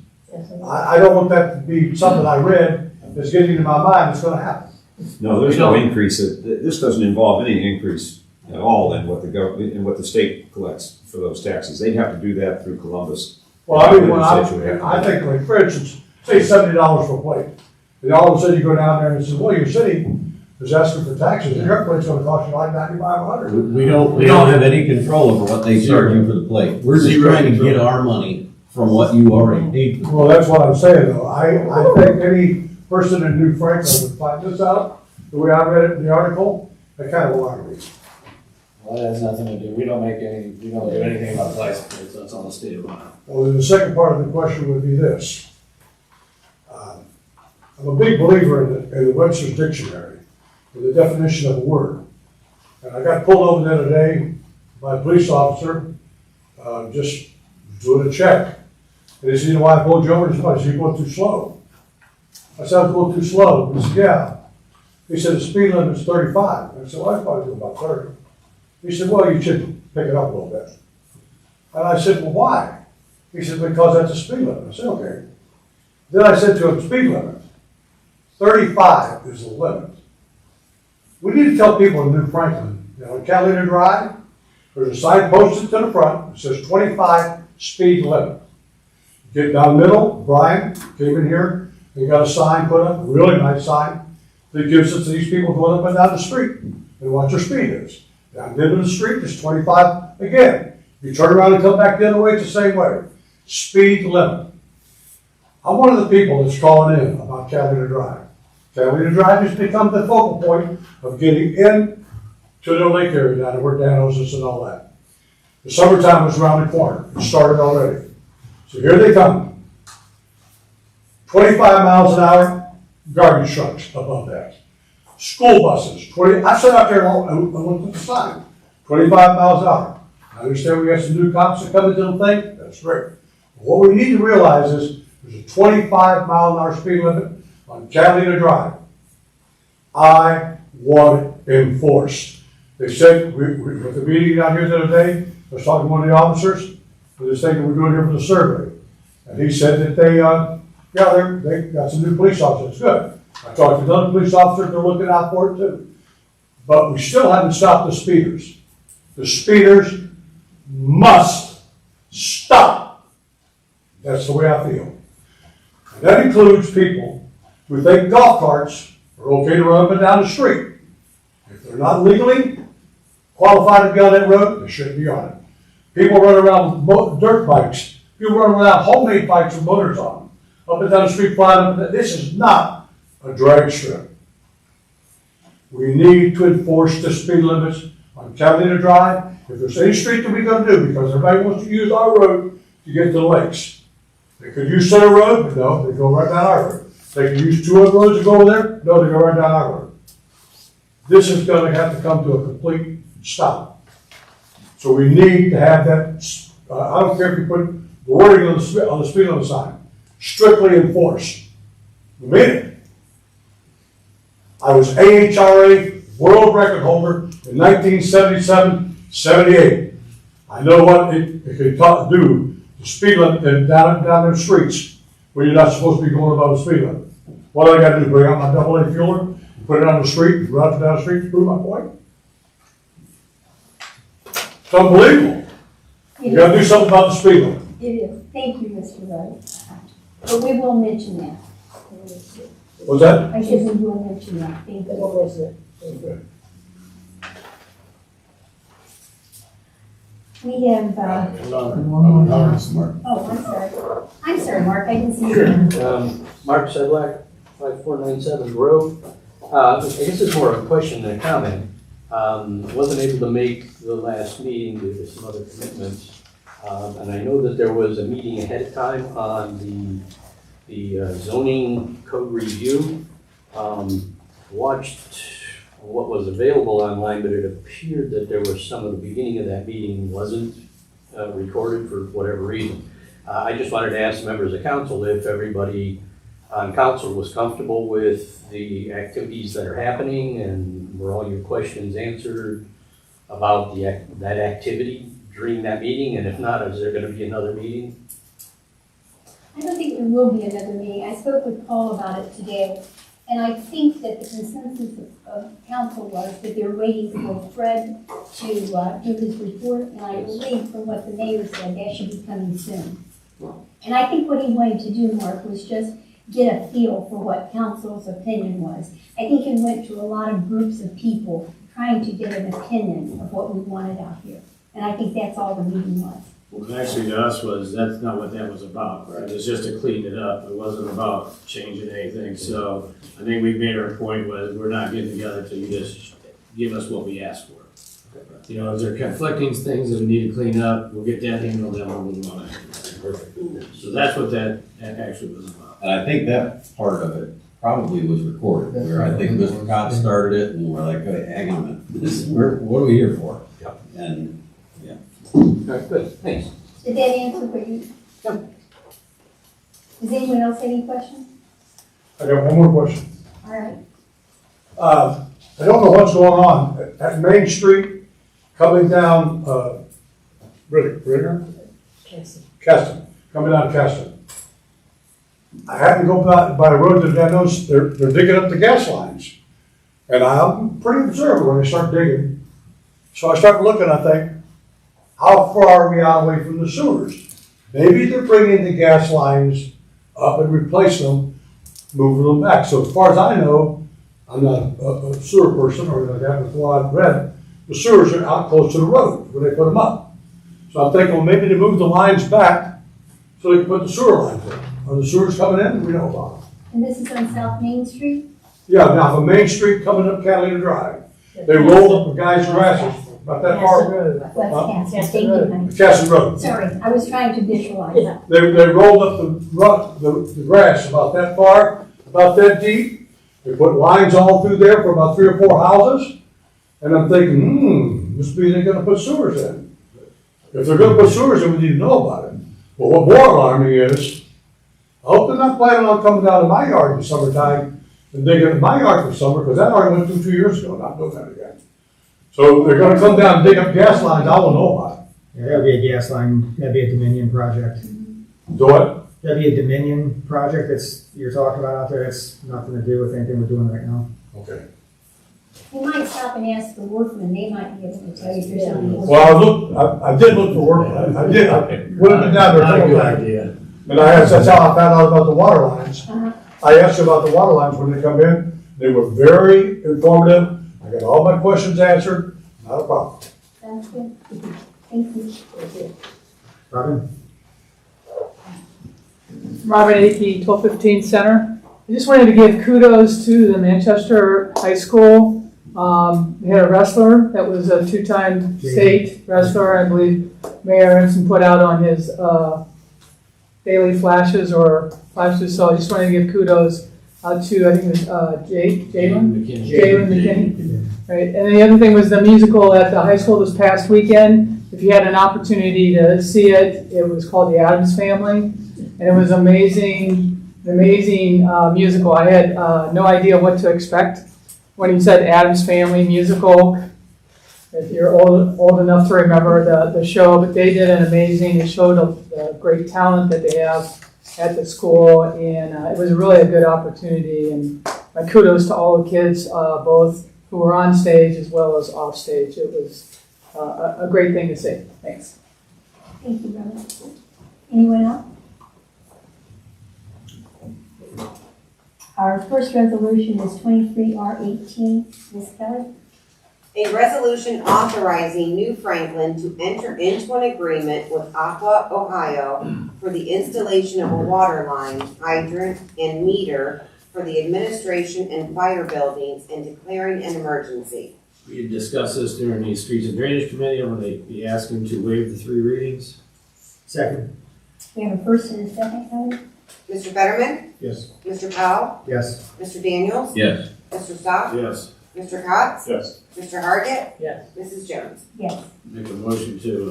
I don't want that to be something I read that's getting into my mind it's gonna happen. No, there's no increase. This doesn't involve any increase at all in what the government, in what the state collects for those taxes. They'd have to do that through Columbus. Well, I mean, I think, like, for instance, say $70 for a plate. And all of a sudden you go down there and say, well, your city is asking for taxes, and your plate's gonna cost you like $9,500. We don't have any control over what they charge you for the plate. We're just trying to get our money from what you already paid for. Well, that's what I'm saying, though. I think any person in New Franklin would find this out, the way I read it in the article, that kind of alarmed me. Well, that has nothing to do, we don't do anything about license plates, that's on the state of Ohio. Well, then the second part of the question would be this. I'm a big believer in the Webster's Dictionary, in the definition of a word. And I got pulled over the other day by a police officer, just doing a check. And he said, you know why I pulled you over? He said, you're going too slow. I said, I was going too slow. He said, yeah. He said, the speed limit is 35. I said, well, I probably do about 30. He said, well, you should pick it up a little bit. And I said, well, why? He said, because that's a speed limit. I said, okay. Then I said to him, speed limit. 35 is the limit. We need to tell people in New Franklin, in Catalina Drive, there's a sign posted to the front that says 25 speed limit. Get down the middle, Brian came in here, he got a sign put up, a really nice sign, that gives it to these people going up and down the street and what their speed is. Down the end of the street is 25 again. If you turn around and come back the other way, it's the same way. Speed limit. I'm one of the people that's calling in about Catalina Drive. Catalina Drive has become the focal point of getting in to the lake area down where Danos is and all that. The summertime was around the corner. It started already. So here they come. 25 miles an hour, garbage trucks above that. School buses, 20, I sat out there and looked at the sign, 25 miles an hour. I understand we got some new cops that come into the thing, that's great. But what we need to realize is there's a 25 mile an hour speed limit on Catalina Drive. I want it enforced. They said, with the meeting down here the other day, I was talking to one of the officers for this thing that we're doing here for the survey. And he said that they got some new police officers, good. I talked to another police officer, they're looking out for it too. But we still haven't stopped the speeders. The speeders must stop. That's the way I feel. And that includes people who think golf carts are okay to run up and down the street. If they're not legally qualified to be on that road, they shouldn't be on it. People run around with dirt bikes. People run around homemade bikes with motors on them. Up and down the street flying up. This is not a drag strip. We need to enforce the speed limits on Catalina Drive. If there's any street that we're going to do, because everybody wants to use our road to get to the lakes. They could use Center Road, but no, they go right down our road. They can use two other roads to go over there, no, they go right down our road. This is going to have to come to a complete stop. So we need to have that, I don't care if you put the wording on the speed limit sign, strictly enforced. We made it. I was AHRA world record holder in 1977, 78. I know what it can do, the speed limit down the streets where you're not supposed to be going above the speed limit. What do I got to do, bring out my AA fueler, put it on the street, run up and down the street to prove my point? It's unbelievable. You got to do something about the speed limit. It is. Thank you, Mr. Wright. But we will mention that. What's that? I said we will mention that. Thank you. Okay. We have, Hold on. Smart. oh, I'm sorry. I'm sorry, Mark, I didn't see you. Mark Sedlak, 5497 Grove. I guess it's more of a question than a comment. Wasn't able to make the last meeting due to some other commitments. And I know that there was a meeting ahead of time on the zoning code review. Watched what was available online, but it appeared that there was some of the beginning of that meeting wasn't recorded for whatever reason. I just wanted to ask members of council if everybody on council was comfortable with the activities that are happening and were all your questions answered about that activity during that meeting, and if not, is there going to be another meeting? I don't think think there will be another meeting. I spoke with Paul about it today, and I think that the consensus of council was that they're waiting for Fred to do his report, and I believe from what the mayor said, that should be coming soon. And I think what he wanted to do, Mark, was just get a feel for what council's opinion was. I think he went to a lot of groups of people trying to get an opinion of what we wanted out here. And I think that's all the meeting was. Well, actually, to us that's not what that was about, right? It was just to clean it up. It wasn't about changing anything. So I think we made our point was we're not getting together till you just give us what we asked for. You know, if there are conflicting things that we need to clean up, we'll get that handled, then we'll move on. So that's what that actually was about. And I think that part of it probably was recorded, where I think Mr. Cobb started it, and we're like, hey, hang on a minute, what are we here for? Yep. And, Okay, good, thanks. Did that answer for you? Does anyone else have any questions? I got one more question. All right. I don't know what's going on at Main Street, coming down, Ritter? Keston, coming down Keston. I had to go by the road to Daniels, they're digging up the gas lines. And I'm pretty observant when they start digging. So I start looking, I think, how far are we away from the sewers? Maybe they're bringing the gas lines up and replacing them, moving them back. So as far as I know, I'm not a sewer person or like that, with what I've read, the sewers are out close to the road where they put them up. So I'm thinking, well, maybe they move the lines back so they can put the sewer lines in. Are the sewers coming in? We know about them. And this is on South Main Street? Yeah, now from Main Street coming up Catalina Drive, they rolled up the guy's grasses about that far. West Castle, thank you, honey. Castle Road. Sorry, I was trying to visualize. They rolled up the grass about that far, about that deep. They put lines all through there for about 3 or 4 houses. And I'm thinking, must be they're gonna put sewers in. If they're gonna put sewers in, we need to know about it. But what more alarming is, I hope they're not planning on coming down to my yard in the summertime and digging in my yard for summer, because that already went through 2 years ago, not doing that again. So they're gonna come down and dig up gas lines, I will know about it. Yeah, that'd be a gas line, that'd be a Dominion project. Do it? That'd be a Dominion project you're talking about out there, it's nothing to do with anything we're doing right now. Okay. You might stop and ask the workmen, they might be able to tell you if there's something. Well, I did look for work, I would have been down there a Not a couple good times. idea. And that's how I found out about the water lines. Uh-huh. I asked about the water lines when they come in. They were very informative. I got all my questions answered. Not a problem. Sounds good. Thank you. Robin? Robin Akey, 1215 Center. I just wanted to give kudos to the Manchester High School. We had a wrestler that was a 2-time state wrestler, I believe Mayor Aronson put out on his daily flashes. So I just wanted to give kudos to, I think it was Jalen McKinney. Right, and the other thing was the musical at the high school this past weekend. If you had an opportunity to see it, it was called The Addams Family, and it was an amazing musical. I had no idea what to expect when he said Addams Family musical. If you're old enough to remember the show, but they did an amazing. It showed the great talent that they have at the school, and it was really a good opportunity. And my kudos to all the kids, both who were on stage as well as off stage. It was a great thing to see. Thanks. Thank you, Robin. Anyone else? Our first resolution is 23R18. Ms. Kelly? A resolution authorizing New Franklin to enter into an agreement with Aqua Ohio for the installation of a water line, hydrant, and meter for the administration and fire buildings and declaring an emergency. We discussed this during the Streets and Drainage Committee. I'm going to be asking to waive the 3 readings. Second? We have a first and a second, Kelly? Mr. Fetterman? Yes. Mr. Powell? Yes. Mr. Daniels? yes. Mr. Stock? Yes. Mr. Cox? Yes. Mr. Hargit? Yes. Mrs. Jones? Yes. Make a motion to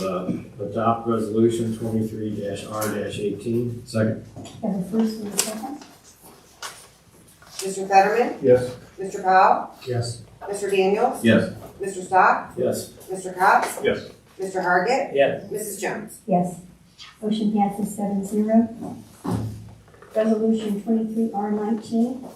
adopt resolution 23-R-18. Second, We have a first and a second? Mr. Fetterman? Yes. Mr. Powell? Yes. Mr. Daniels? yes. Mr. Stock? Yes. Mr. Cox? Yes. Mr. Hargit? Yes. Mrs. Jones? Yes. Motion passes 7-0. Resolution 23R19.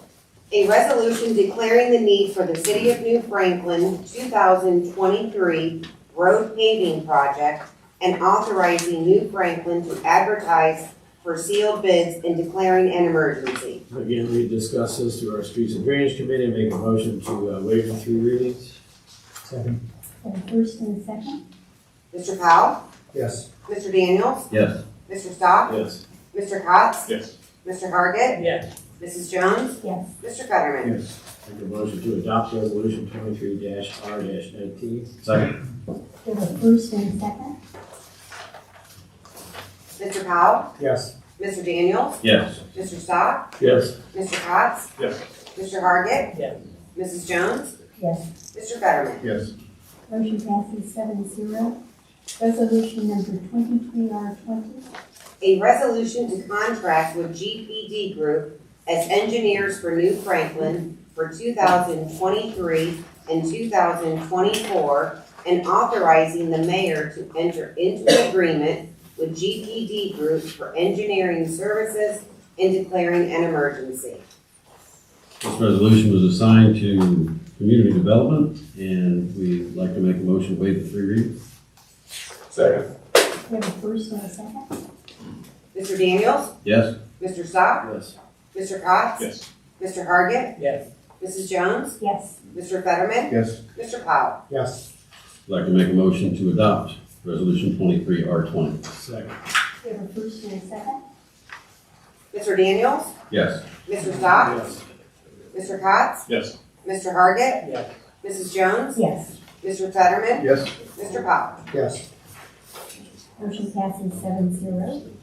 A resolution declaring the need for the City of New Franklin 2023 road paving project and authorizing New Franklin to advertise for sealed bids and declaring an emergency. Again, we discussed this through our Streets and Drainage Committee, make a motion to waive the 3 readings. Second. Have a first and a second. Mr. Powell? Yes. Mr. Daniels? Yes. Mr. Stock? Yes. Mr. Cox? Yes. Mr. Hargit? Yes. Mrs. Jones? Yes. Mr. Fetterman? Yes. Make a motion to adopt resolution 23-R-19. Second. We have a first and a second. Mr. Powell? Yes. Mr. Daniels? Yes. Mr. Stock? Yes. Mr. Cox? Yes. Mr. Hargit? Yes. Mrs. Jones? Yes. Mr. Fetterman? Yes. Motion passes 7-0. Resolution number 23R20. A resolution to contract with GPD Group as engineers for New Franklin for 2023 and 2024, and authorizing the mayor to enter into an agreement with GPD Group for engineering services and declaring an emergency. This resolution was assigned to community development, and we'd like to make a motion to waive the 3 readings. Second. We have a first and a second. Mr. Daniels? Yes. Mr. Stock? Yes. Mr. Cox? Yes. Mr. Hargit? Yes. Mrs. Jones? Yes. Mr. Fetterman? Yes. Mr. Powell? Yes. I'd like to make a motion to adopt resolution 23R20. Second. We have a first and a second. Mr. Daniels? Yes. Mr. Stock? Yes. Mr. Cox? Yes. Mr. Hargit? Yes. Mrs. Jones? Yes. Mr. Fetterman? Yes. Mr. Powell? Yes. Motion passes 7-0.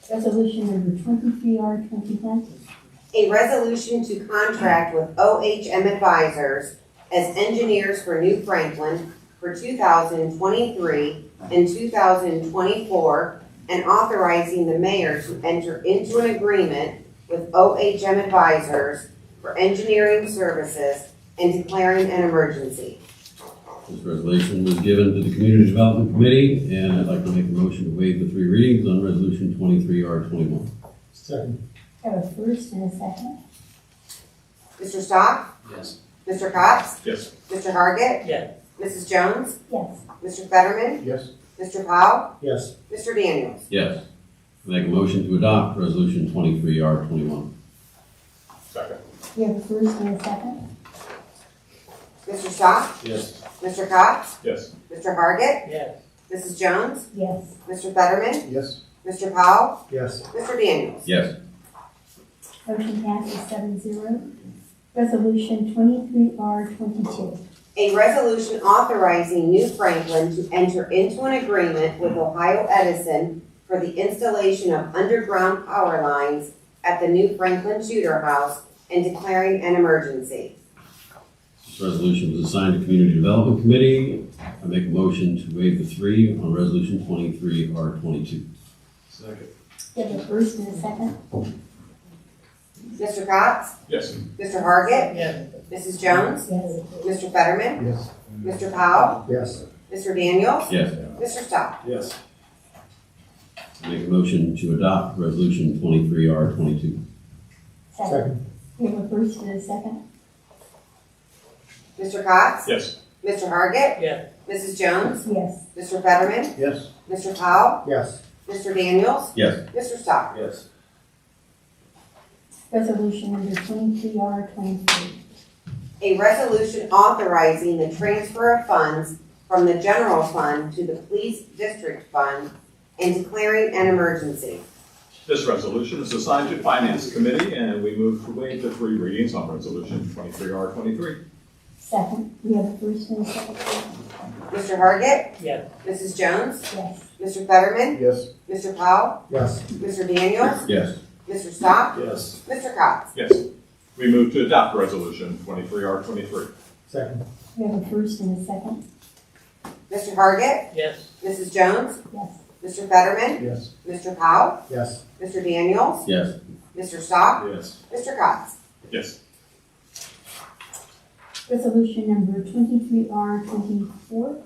Resolution number 23R21. A resolution to contract with OHM Advisors as engineers for New Franklin for 2023 and 2024, and authorizing the mayor to enter into an agreement with OHM Advisors for engineering services and declaring an emergency. This resolution was given to the Community Development Committee, and I'd like to make a motion to waive the 3 readings on resolution 23R21. Second. Have a first and a second. Mr. Stock? Yes. Mr. Cox? Yes. Mr. Hargit? Yes. Mrs. Jones? Yes. Mr. Fetterman? Yes. Mr. Powell? Yes. Mr. Daniels? Yes. Make a motion to adopt resolution 23R21. Second. We have a first and a second. Mr. Stock? Yes. Mr. Cox? Yes. Mr. Hargit? Yes. Mrs. Jones? Yes. Mr. Fetterman? Yes. Mr. Powell? Yes. Mr. Daniels? Yes. Motion passes 7-0. Resolution 23R22. A resolution authorizing New Franklin to enter into an agreement with Ohio Edison for the installation of underground power lines at the New Franklin Shooter House and declaring an emergency. This resolution was assigned to Community Development Committee. I make a motion to waive the 3 on resolution 23R22. Second. We have a first and a second. Mr. Cox? Yes. Mr. Hargit? Yes. Mrs. Jones? Yes. Mr. Fetterman? Yes. Mr. Powell? Yes. Mr. Daniels? Yes. Mr. Stock? Yes. I make a motion to adopt resolution 23R22. Second. Second. We have a first and a second. Mr. Cox? Yes. Mr. Hargit? Yes. Mrs. Jones? Yes. Mr. Fetterman? Yes. Mr. Powell? Yes. Mr. Daniels? Yes. Mr. Stock? Yes. Resolution number 23R23. A resolution authorizing the transfer of funds from the general fund to the police district fund and declaring an emergency. This resolution is assigned to Finance Committee, and we move to waive the 3 readings on resolution 23R23. Second. We have a first and a second. Mr. Hargit? Yes. Mrs. Jones? Yes. Mr. Fetterman? Yes. Mr. Powell? Yes. Mr. Daniels? Yes. Mr. Stock? Yes. Mr. Cox? Yes. We move to adopt resolution 23R23. Second. We have a first and a second. Mr. Hargit? Yes. Mrs. Jones? Yes. Mr. Fetterman? Yes. Mr. Powell? Yes. Mr. Daniels? Yes. Mr. Stock? Yes. Mr. Cox? Yes. Resolution number 23R24.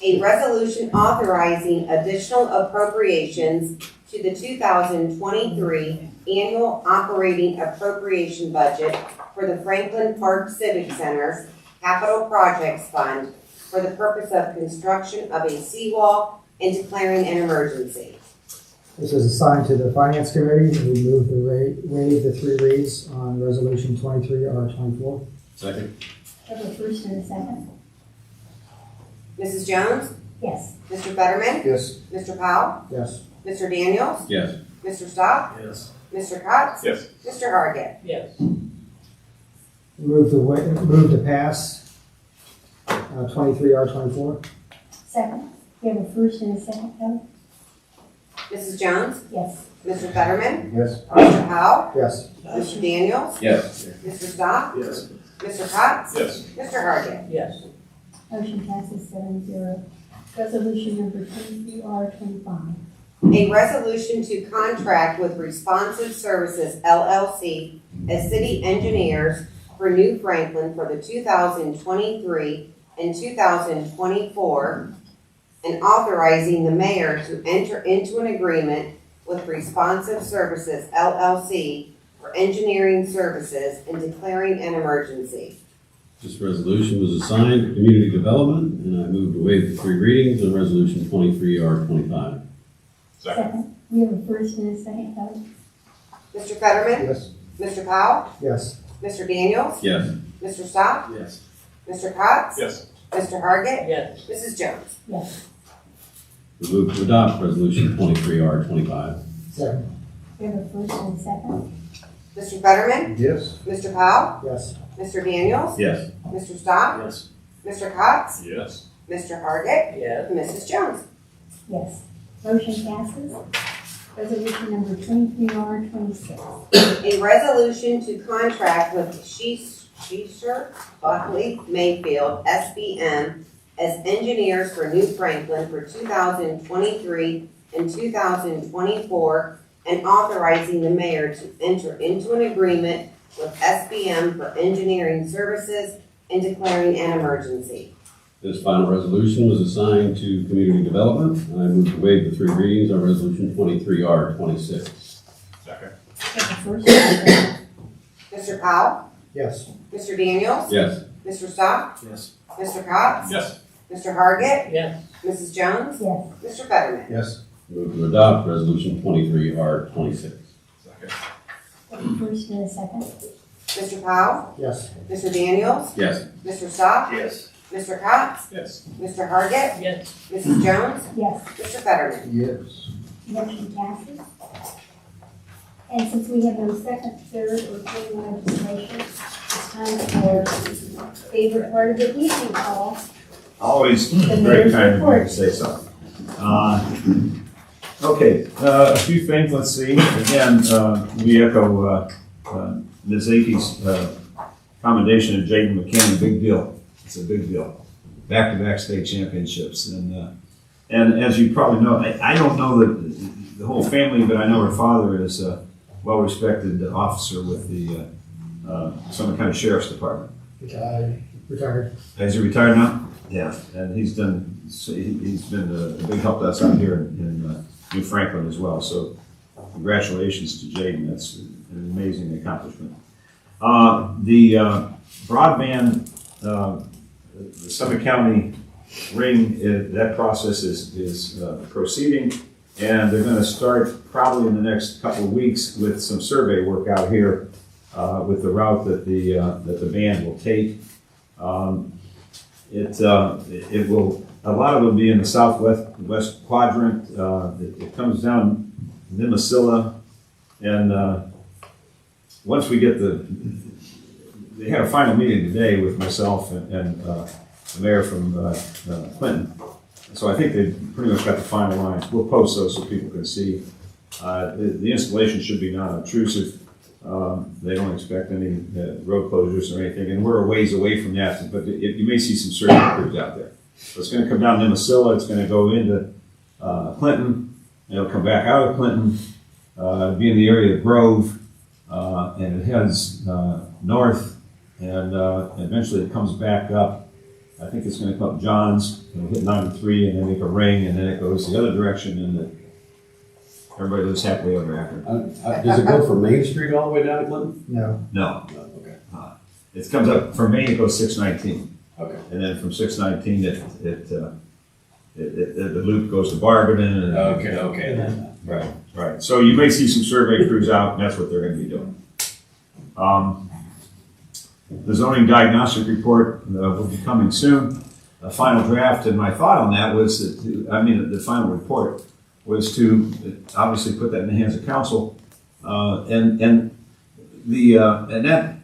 A resolution authorizing additional appropriations to the 2023 annual operating appropriation budget for the Franklin Park Civic Center Capital Projects Fund for the purpose of construction of a seawall and declaring an emergency. This is assigned to the Finance Committee. We move to waive the 3 reads on Resolution 23R24. Second. Have a first and a second? Mrs. Jones? Yes. Mr. Fetterman? Yes. Mr. Powell? Yes. Mr. Daniels? Yes. Mr. Stock? Yes. Mr. Cox? Yes. Mr. Hargit? Yes. Move to pass 23R24. Second? We have a first and a second, Kelly? Mrs. Jones? Yes. Mr. Fetterman? Yes. Mr. Powell? Yes. Mr. Daniels? Yes. Mr. Stock? Yes. Mr. Cox? Yes. Mr. Hargit? Yes. Motion passes 7-0. Resolution number 23R25. A resolution to contract with Responsive Services LLC as city engineers for New Franklin for the 2023 and 2024, and authorizing the mayor to enter into an agreement with Responsive Services LLC for engineering services and declaring an emergency. This resolution was assigned to Community Development, and I move to waive the 3 readings on Resolution 23R25. Second. We have a first and a second, Kelly? Mr. Fetterman? Yes. Mr. Powell? Yes. Mr. Daniels? Yes. Mr. Stock? Yes. Mr. Cox? Yes. Mr. Hargit? Yes. Mrs. Jones? Yes. We move to adopt Resolution 23R25. Second. We have a first and a second? Mr. Fetterman? Yes. Mr. Powell? Yes. Mr. Daniels? Yes. Mr. Stock? Yes. Mr. Cox? Yes. Mr. Hargit? Yes. Mrs. Jones? Yes. Motion passes. Resolution number 23R26. A resolution to contract with Shisher Buckley Mayfield SBM as engineers for New Franklin for 2023 and 2024, and authorizing the mayor to enter into an agreement with SBM for engineering services and declaring an emergency. This final resolution was assigned to Community Development, and I move to waive the 3 readings on Resolution 23R26. Second. We have a first and a second? Mr. Powell? Yes. Mr. Daniels? Yes. Mr. Stock? Yes. Mr. Cox? Yes. Mr. Hargit? Yes. Mrs. Jones? Yes. Mr. Fetterman? Yes. Move to adopt Resolution 23R26. Second. We have a first and a second? Mr. Powell? Yes. Mr. Daniels? Yes. Mr. Stock? Yes. Mr. Cox? Yes. Mr. Hargit? Yes. Mrs. Jones? Yes. Mr. Fetterman? Yes. Motion passes. And since we have no second, third, or fourth legislation, it's time for favorite part of the evening, Paul. Always The very mayor's kind of you report. to say so. Okay, a few things, let's see. Again, we echo Ms. Akey's commendation of Jaden McKinney, big deal. It's a big deal. Back-to-back state championships. And as you probably know, I don't know the whole family, but I know her father is a well-respected officer with the Summit County Sheriff's Department. Retired. Is he retired now? Yeah, and he's been a big help to us out here in New Franklin as well. So congratulations to Jaden. That's an amazing accomplishment. The broadband, the Summit County ring, that process is proceeding, and they're going to start probably in the next couple of weeks with some survey work out here with the route that the band will take. It will, a lot of it will be in the southwest quadrant. It comes down Nimasilla, and once we get they had a final meeting today with myself and the mayor from Clinton. So I think they pretty much got the final lines. We'll post those so people can see. The installation should be non-obtrusive. They don't expect any road closures or anything, and we're a ways away from that, but you may see some certain crews out there. So it's going to come down Nimasilla, it's going to go into Clinton, and it'll come back out of Clinton, be in the area of Grove, and it heads north, and eventually it comes back up. I think it's going to come up Johns, it'll hit 93, and then make a ring, and then it goes the other direction, and everybody lives happily ever after. Does it go from Main Street all the way down to Clinton? No, No, No, okay, it comes up from Maine, it goes 619. okay. And then from 619, the loop goes to Barberton and. Okay, then. Right, right. So you may see some survey crews out, and that's what they're gonna be doing. The zoning diagnostic report will be coming soon. A final draft, and my thought on that was that, the final report was to obviously put that in the hands of council. And that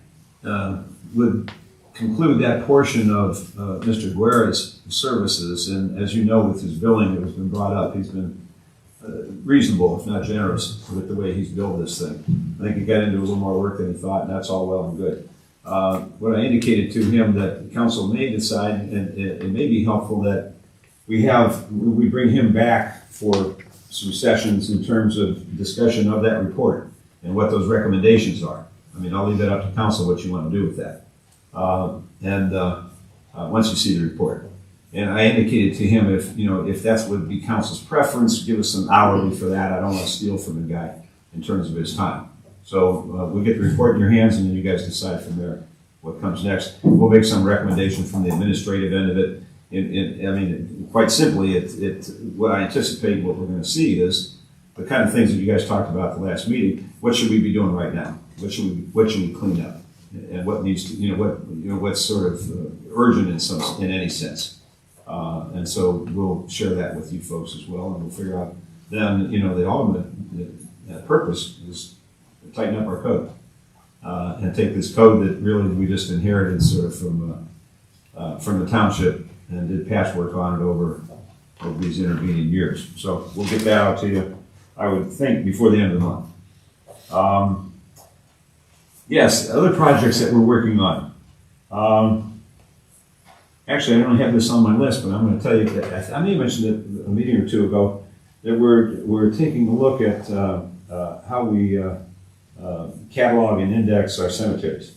would conclude that portion of Mr. Guerra's services. And as you know, with his billing that has been brought up, he's been reasonable, if not generous, with the way he's billed this thing. I think he got into a little more work than he thought, and that's all well and good. What I indicated to him that the council may decide, and it may be helpful that we bring him back for some sessions in terms of discussion of that report and what those recommendations are. I mean, I'll leave that up to council what you want to do with that. Once you see the report. And I indicated to him if that's would be council's preference, give us some hourly for that. I don't want to steal from the guy in terms of his time. So we'll get the report in your hands, and then you guys decide from there what comes next. We'll make some recommendation from the administrative end of it. Quite simply, what I anticipate what we're going to see is the kind of things that you guys talked about at the last meeting. What should we be doing right now? What should we clean up? And what needs to, what's sort of urgent in any sense. And so we'll share that with you folks as well, and we'll figure out then, the ultimate purpose is to tighten up our code. And take this code that really we just inherited sort of from the township and did patchwork on it over these intervening years. So we'll get that out to you, I would think, before the end of the month. Yes, other projects that we're working on. Actually, I don't have this on my list, but I'm going to tell you that I may have mentioned it a meeting or two ago that we're taking a look at how we catalog and index our cemeteries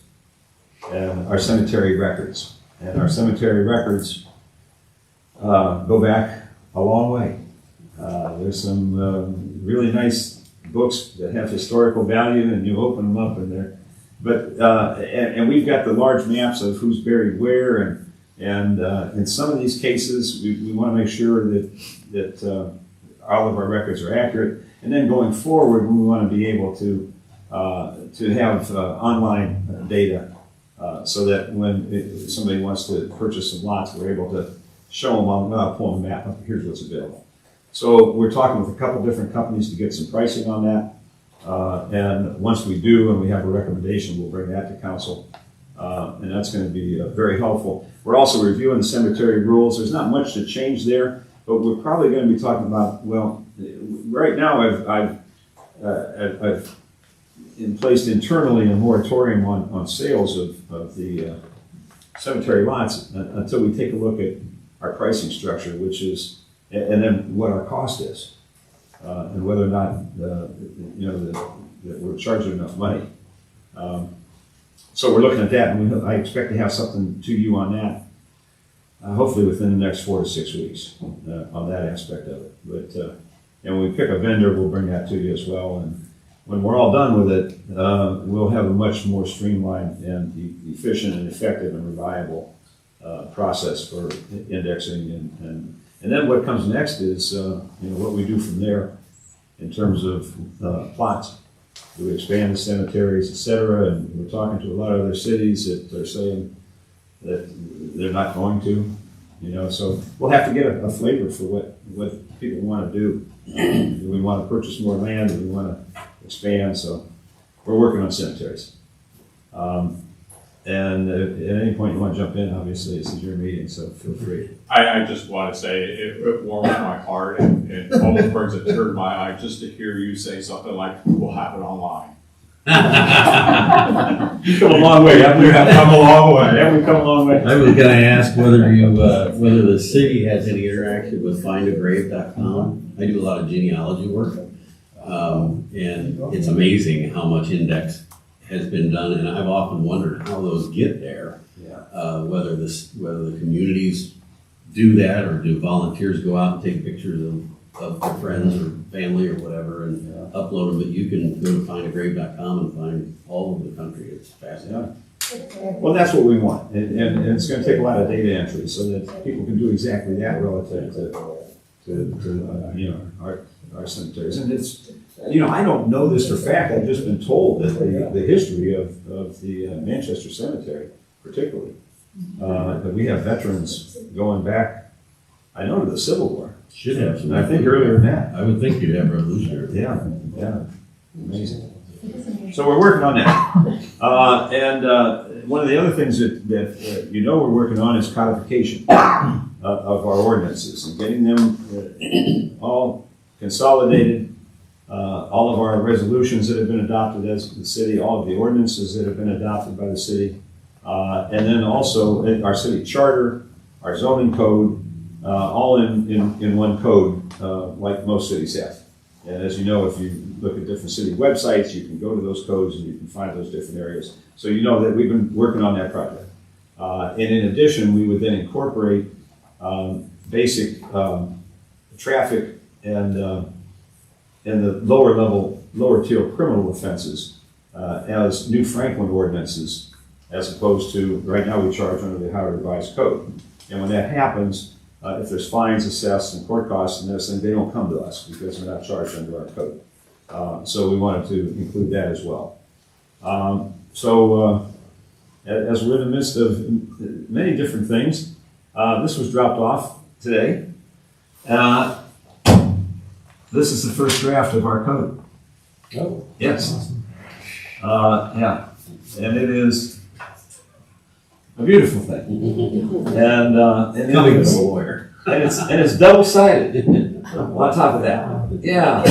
and our cemetery records. And our cemetery records go back a long way. There's some really nice books that have historical value, and you open them up and they're, and we've got the large maps of who's buried where, and in some of these cases, we want to make sure that all of our records are accurate. And then going forward, we want to be able to have online data so that when somebody wants to purchase some lots, we're able to show them on pulling the map up. Here's what's available. So we're talking with a couple different companies to get some pricing on that. And once we do and we have a recommendation, we'll bring that to council. And that's going to be very helpful. We're also reviewing the cemetery rules. There's not much to change there, but we're probably going to be talking about, well, right now I've placed internally a moratorium on sales of the cemetery lots until we take a look at our pricing structure, which is, and then what our cost is, and whether or not that we're charging enough money. So we're looking at that, and I expect to have something to you on that, hopefully within the next 4 to 6 weeks on that aspect of it. But and when we pick a vendor, we'll bring that to you as well. And when we're all done with it, we'll have a much more streamlined and efficient and effective and reliable process for indexing. And then what comes next is what we do from there in terms of plots. Do we expand the cemeteries, et cetera? And we're talking to a lot of other cities that are saying that they're not going to, so we'll have to get a flavor for what people want to do. Do we want to purchase more land? Do we want to expand? So we're working on cemeteries. And at any point you want to jump in, obviously this is your meeting, so feel free. I just want to say it warms my heart and almost brings a tear to my eye just to hear you say something like, we'll have it online. You've come a long way. We have come a long way. Yeah, we've come a long way. I was gonna ask whether the city has any interaction with findagrave.com. I do a lot of genealogy work. And it's amazing how much index has been done, and I've often wondered how those get there. Yeah. Whether the communities do that, or do volunteers go out and take pictures of of their friends or family or whatever and upload them, but you can go to findagrave.com and find all over the country. It's fascinating. Well, that's what we want, and it's gonna take a lot of data entry so that people can do exactly that relative to you know, our cemeteries. And it's, you know, I don't know this for fact, I've just been told that the history of the Manchester Cemetery particularly, that we have veterans going back, I know, to the Civil War. Should have some. And I think earlier than that. I would think you'd have Revolutionary. Yeah, amazing. So we're working on that. And one of the other things that you know we're working on is codification of our ordinances and getting them all consolidated. All of our resolutions that have been adopted as the city, all of the ordinances that have been adopted by the city, and then also our city charter, our zoning code, all in one code, like most cities have. And as you know, if you look at different city websites, you can go to those codes and you can find those different areas. So you know that we've been working on that project. And in addition, we would then incorporate basic traffic and the lower tier criminal offenses as New Franklin ordinances, as opposed to, right now we charge under the Ohio Revised Code. And when that happens, if there's fines assessed and court costs and this, then they don't come to us because they're not charged under our code. So we wanted to include that as well. As we're in the midst of many different things, this was dropped off today. This is the first draft of our code. Oh. Yes. Yeah. And it is a beautiful thing. And Coming from a lawyer. and it's double-sided on top of that. Yeah.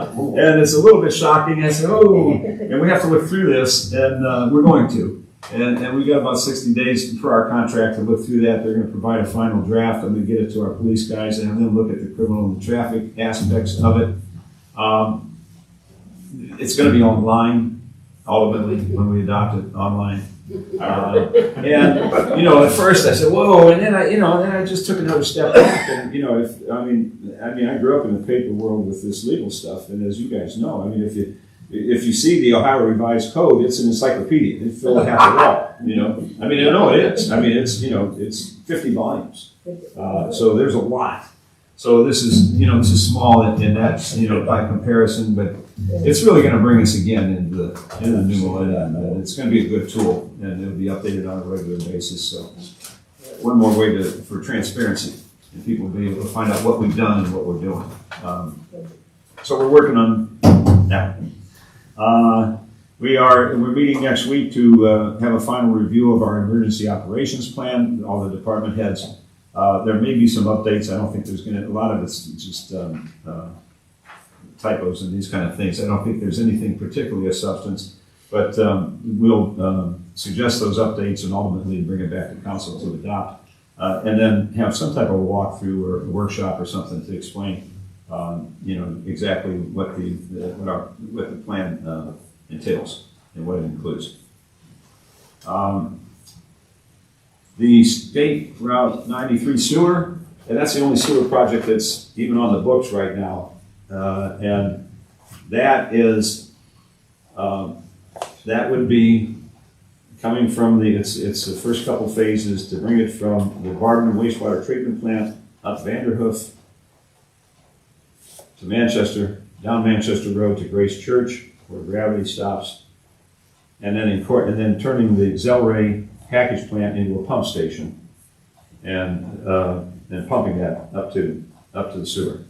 And it's a little bit shocking. I said, oh, and we have to look through this, and we're going to. And we got about 60 days for our contract to look through that. They're going to provide a final draft. I'm going to get it to our police guys and have them look at the criminal and traffic aspects of it. It's going to be online, ultimately, when we adopt it online. And you know, at first I said, "Whoa!" And then I just took another step back. And you know, I grew up in the paper world with this legal stuff, and as you guys know, I mean, if you see the Ohio Revised Code, it's an encyclopedia. It filled half the wall. You know, I mean, I know it is. I mean, it's 50 volumes. So there's a lot. So this is small, and that's by comparison, but it's really going to bring us again into the new millennium. And it's going to be a good tool, and it'll be updated on a regular basis. So one more way for transparency, and people will be able to find out what we've done and what we're doing. So we're working on that. We're meeting next week to have a final review of our emergency operations plan. All the department heads. There may be some updates. I don't think there's a lot of it's just typos and these kind of things. I don't think there's anything particularly of substance, but we'll suggest those updates and ultimately bring it back to council to adopt, and then have some type of walkthrough or workshop or something to explain, exactly what the plan entails and what it includes. The State Route 93 sewer, and that's the only sewer project that's even on the books right now. And that is, that would be coming from it's the first couple phases to bring it from the Barton wastewater treatment plant up Vanderhoof to Manchester, down Manchester Road to Grace Church where gravity stops, and then turning the Zellray package plant into a pump station, and pumping that up to the sewer.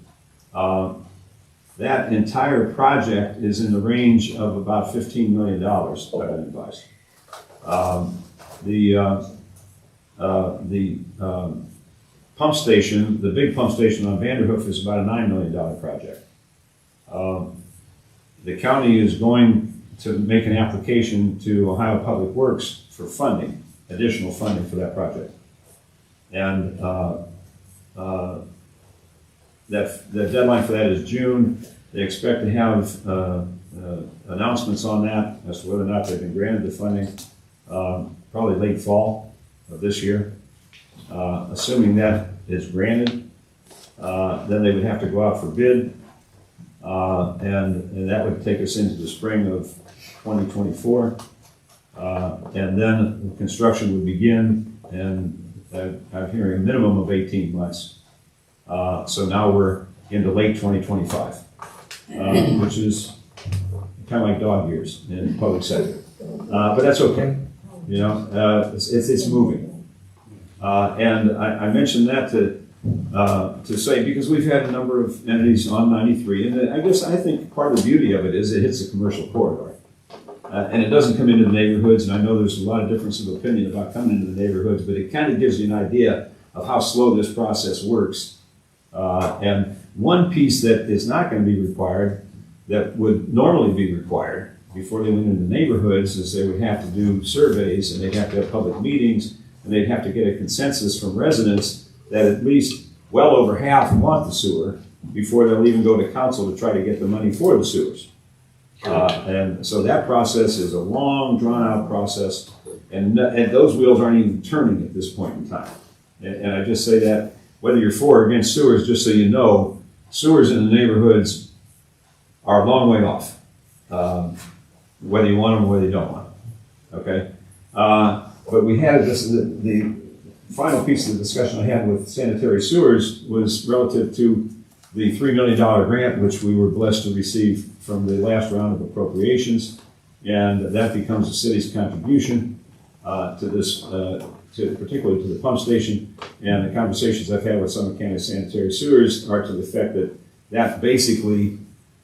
That entire project is in the range of about $15 million, I've been advised. The pump station, the big pump station on Vanderhoof, is about a $9 million project. The county is going to make an application to Ohio Public Works for funding, additional funding for that project. And the deadline for that is June. They expect to have announcements on that as to whether or not they've been granted the funding, probably late fall of this year. Assuming that is granted, Then they would have to go out for bid, and that would take us into the spring of 2024. And then construction would begin, and I'm hearing a minimum of 18 months. So now we're into late 2025, which is kind of like dog years in the public sector. But that's okay, you know, it's moving. And I mentioned that to say, because we've had a number of entities on 93, and I think part of the beauty of it is it hits a commercial corridor. And it doesn't come into the neighborhoods, and I know there's a lot of difference of opinion about coming into the neighborhoods, but it kind of gives you an idea of how slow this process works. And one piece that is not going to be required, that would normally be required before they went into neighborhoods, is they would have to do surveys, and they'd have to have public meetings, and they'd have to get a consensus from residents that at least well over half want the sewer before they'll even go to council to try to get the money for the sewers. And so that process is a long, drawn-out process, and those wheels aren't even turning at this point in time. And I just say that, whether you're for or against sewers, just so you know, sewers in the neighborhoods are a long way off, whether you want them or whether you don't want them, okay? But we had the final piece of the discussion I had with sanitary sewers was relative to the $3 million grant, which we were blessed to receive from the last round of appropriations, and that becomes the city's contribution to this, particularly to the pump station. And the conversations I've had with Summit County Sanitary Sewers are to the effect that that basically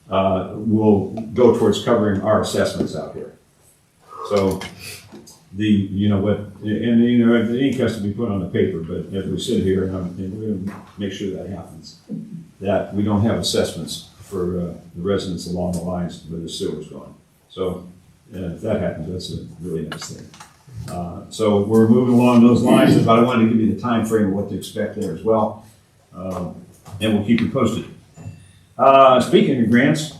will go towards covering our assessments out here. So the ink has to be put on the paper, but as we sit here, and we're going to make sure that happens, that we don't have assessments for the residents along the lines where the sewer's going. So if that happens, that's a really nice thing. So we're moving along those lines, but I wanted to give you the time frame of what to expect there as well, and we'll keep you posted. Speaking of grants,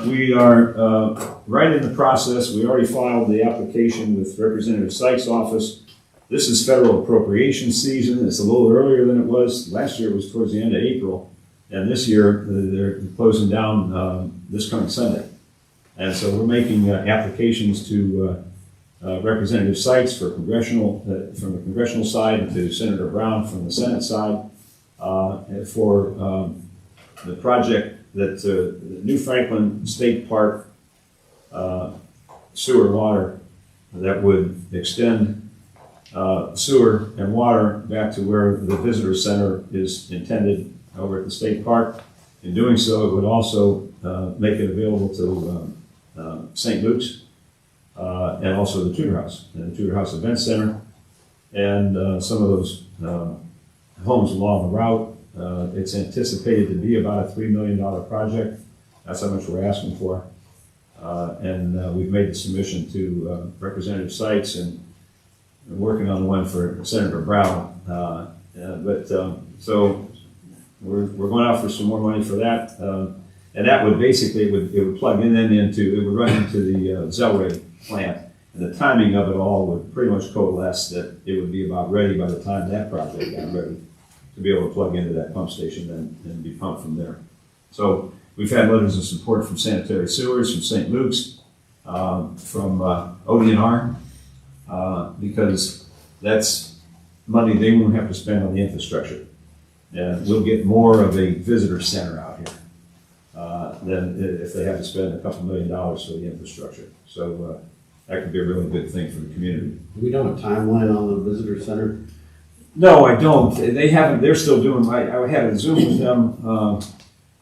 we are right in the process. We already filed the application with Representative Sykes' office. This is federal appropriation season. It's a little earlier than it was. Last year it was towards the end of April, and this year they're closing down this coming Sunday. And so we're making applications to Representative Sykes for congressional, from the congressional side, and to Senator Brown from the Senate side, for the project that the New Franklin State Park sewer and water that would extend sewer and water back to where the visitor center is intended over at the state park. In doing so, it would also make it available to St. Luke's and also the Tudor House and the Tudor House Event Center and some of those homes along the route. It's anticipated to be about a $3 million project. That's how much we're asking for. And we've made the submission to Representative Sykes, and we're working on the one for Senator Brown. So we're going out for some more money for that. And that would basically, it would plug in into, it would run into the Zellray plant. And the timing of it all would pretty much coalesce that it would be about ready by the time that project got ready to be able to plug into that pump station and be pumped from there. So we've had letters of support from Sanitary Sewers, from St. Luke's, from ODNR, because that's money they won't have to spend on the infrastructure. And we'll get more of a visitor center out here than if they have to spend a couple $1 million for the infrastructure. So that could be a really good thing for the community. We don't have a timeline on the visitor center. No, I don't. They haven't. They're still doing. I had a Zoom with them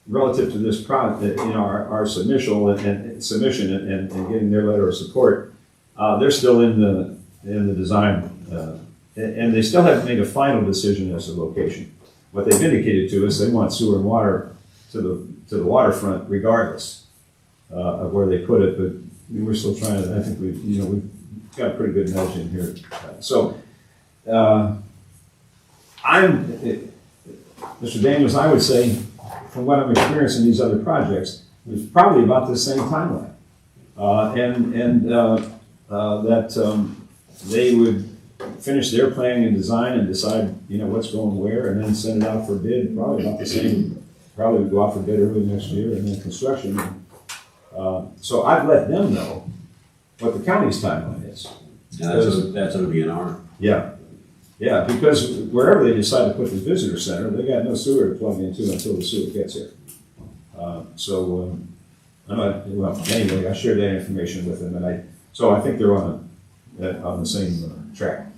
relative to this product, our submission and getting their letter of support. They're still in the design, and they still haven't made a final decision as to location. What they've indicated to us, they want sewer and water to the waterfront, regardless of where they put it. But we're still trying to. I think we've got a pretty good nudge in here. Mr. Daniels, I would say, from what I'm experiencing in these other projects, it's probably about the same timeline. That they would finish their planning and design and decide, what's going where, and then send it out for bid, probably about the same, probably go out for bid early next year, and then construction. So I've let them know what the county's timeline is. Yeah, that's ODNR. Yeah, because wherever they decide to put the visitor center, they got no sewer to plug into until the sewer gets here. Anyway, I shared that information with them, and so I think they're on the same track.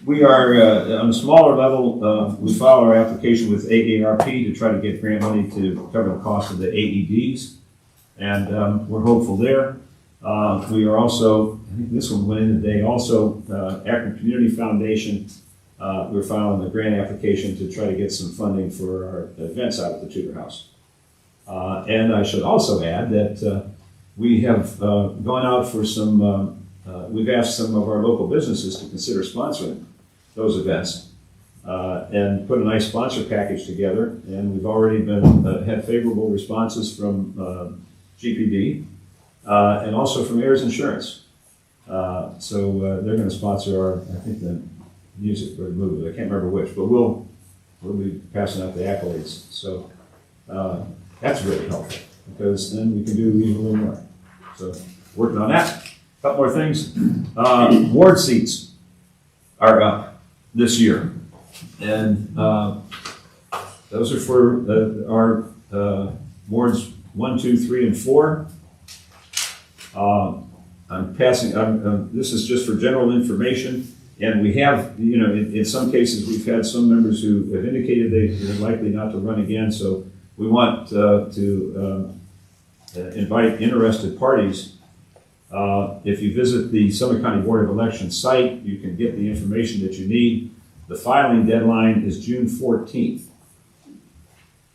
We are, on a smaller level, we filed our application with AARP to try to get grant money to cover the cost of the AEDs, and we're hopeful there. We are also, I think this one went in today, also Akron Community Foundation, we're filing a grant application to try to get some funding for our events out at the Tudor House. And I should also add that we have gone out for some, we've asked some of our local businesses to consider sponsoring those events and put a nice sponsor package together. And we've already had favorable responses from GPD and also from Ayers Insurance. So they're going to sponsor I think the music or the movie. I can't remember which, but we'll be passing out the accolades. So that's really helpful because then we can do even a little more. So working on that. A couple more things. Ward seats are up this year, and those are for our wards 1, 2, 3, and 4. I'm passing. This is just for general information. And we have, in some cases, we've had some members who have indicated they're likely not to run again. So we want to invite interested parties. If you visit the Summit County Board of Elections site, you can get the information that you need. The filing deadline is June 14th.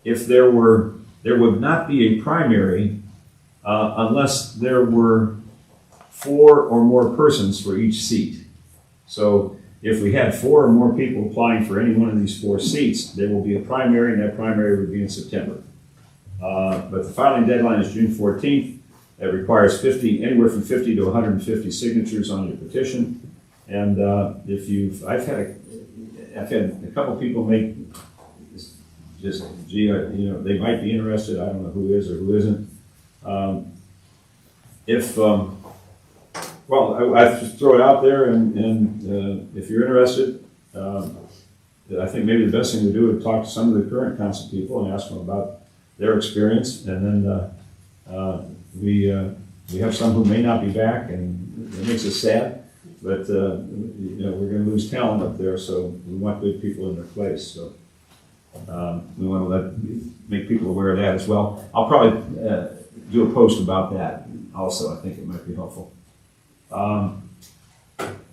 If there would not be a primary unless there were 4 or more persons for each seat. So if we had 4 or more people applying for any one of these 4 seats, there will be a primary, and that primary would be in September. But the filing deadline is June 14th. It requires anywhere from 50 to 150 signatures on your petition. And I've had a couple people make they might be interested. I don't know who is or who isn't. I just throw it out there, and if you're interested, I think maybe the best thing to do is talk to some of the current council people and ask them about their experience, and then we have some who may not be back, and it makes us sad, but we're going to lose talent up there, so we want good people in their place. So we want to make people aware of that as well. I'll probably do a post about that also. I think it might be helpful.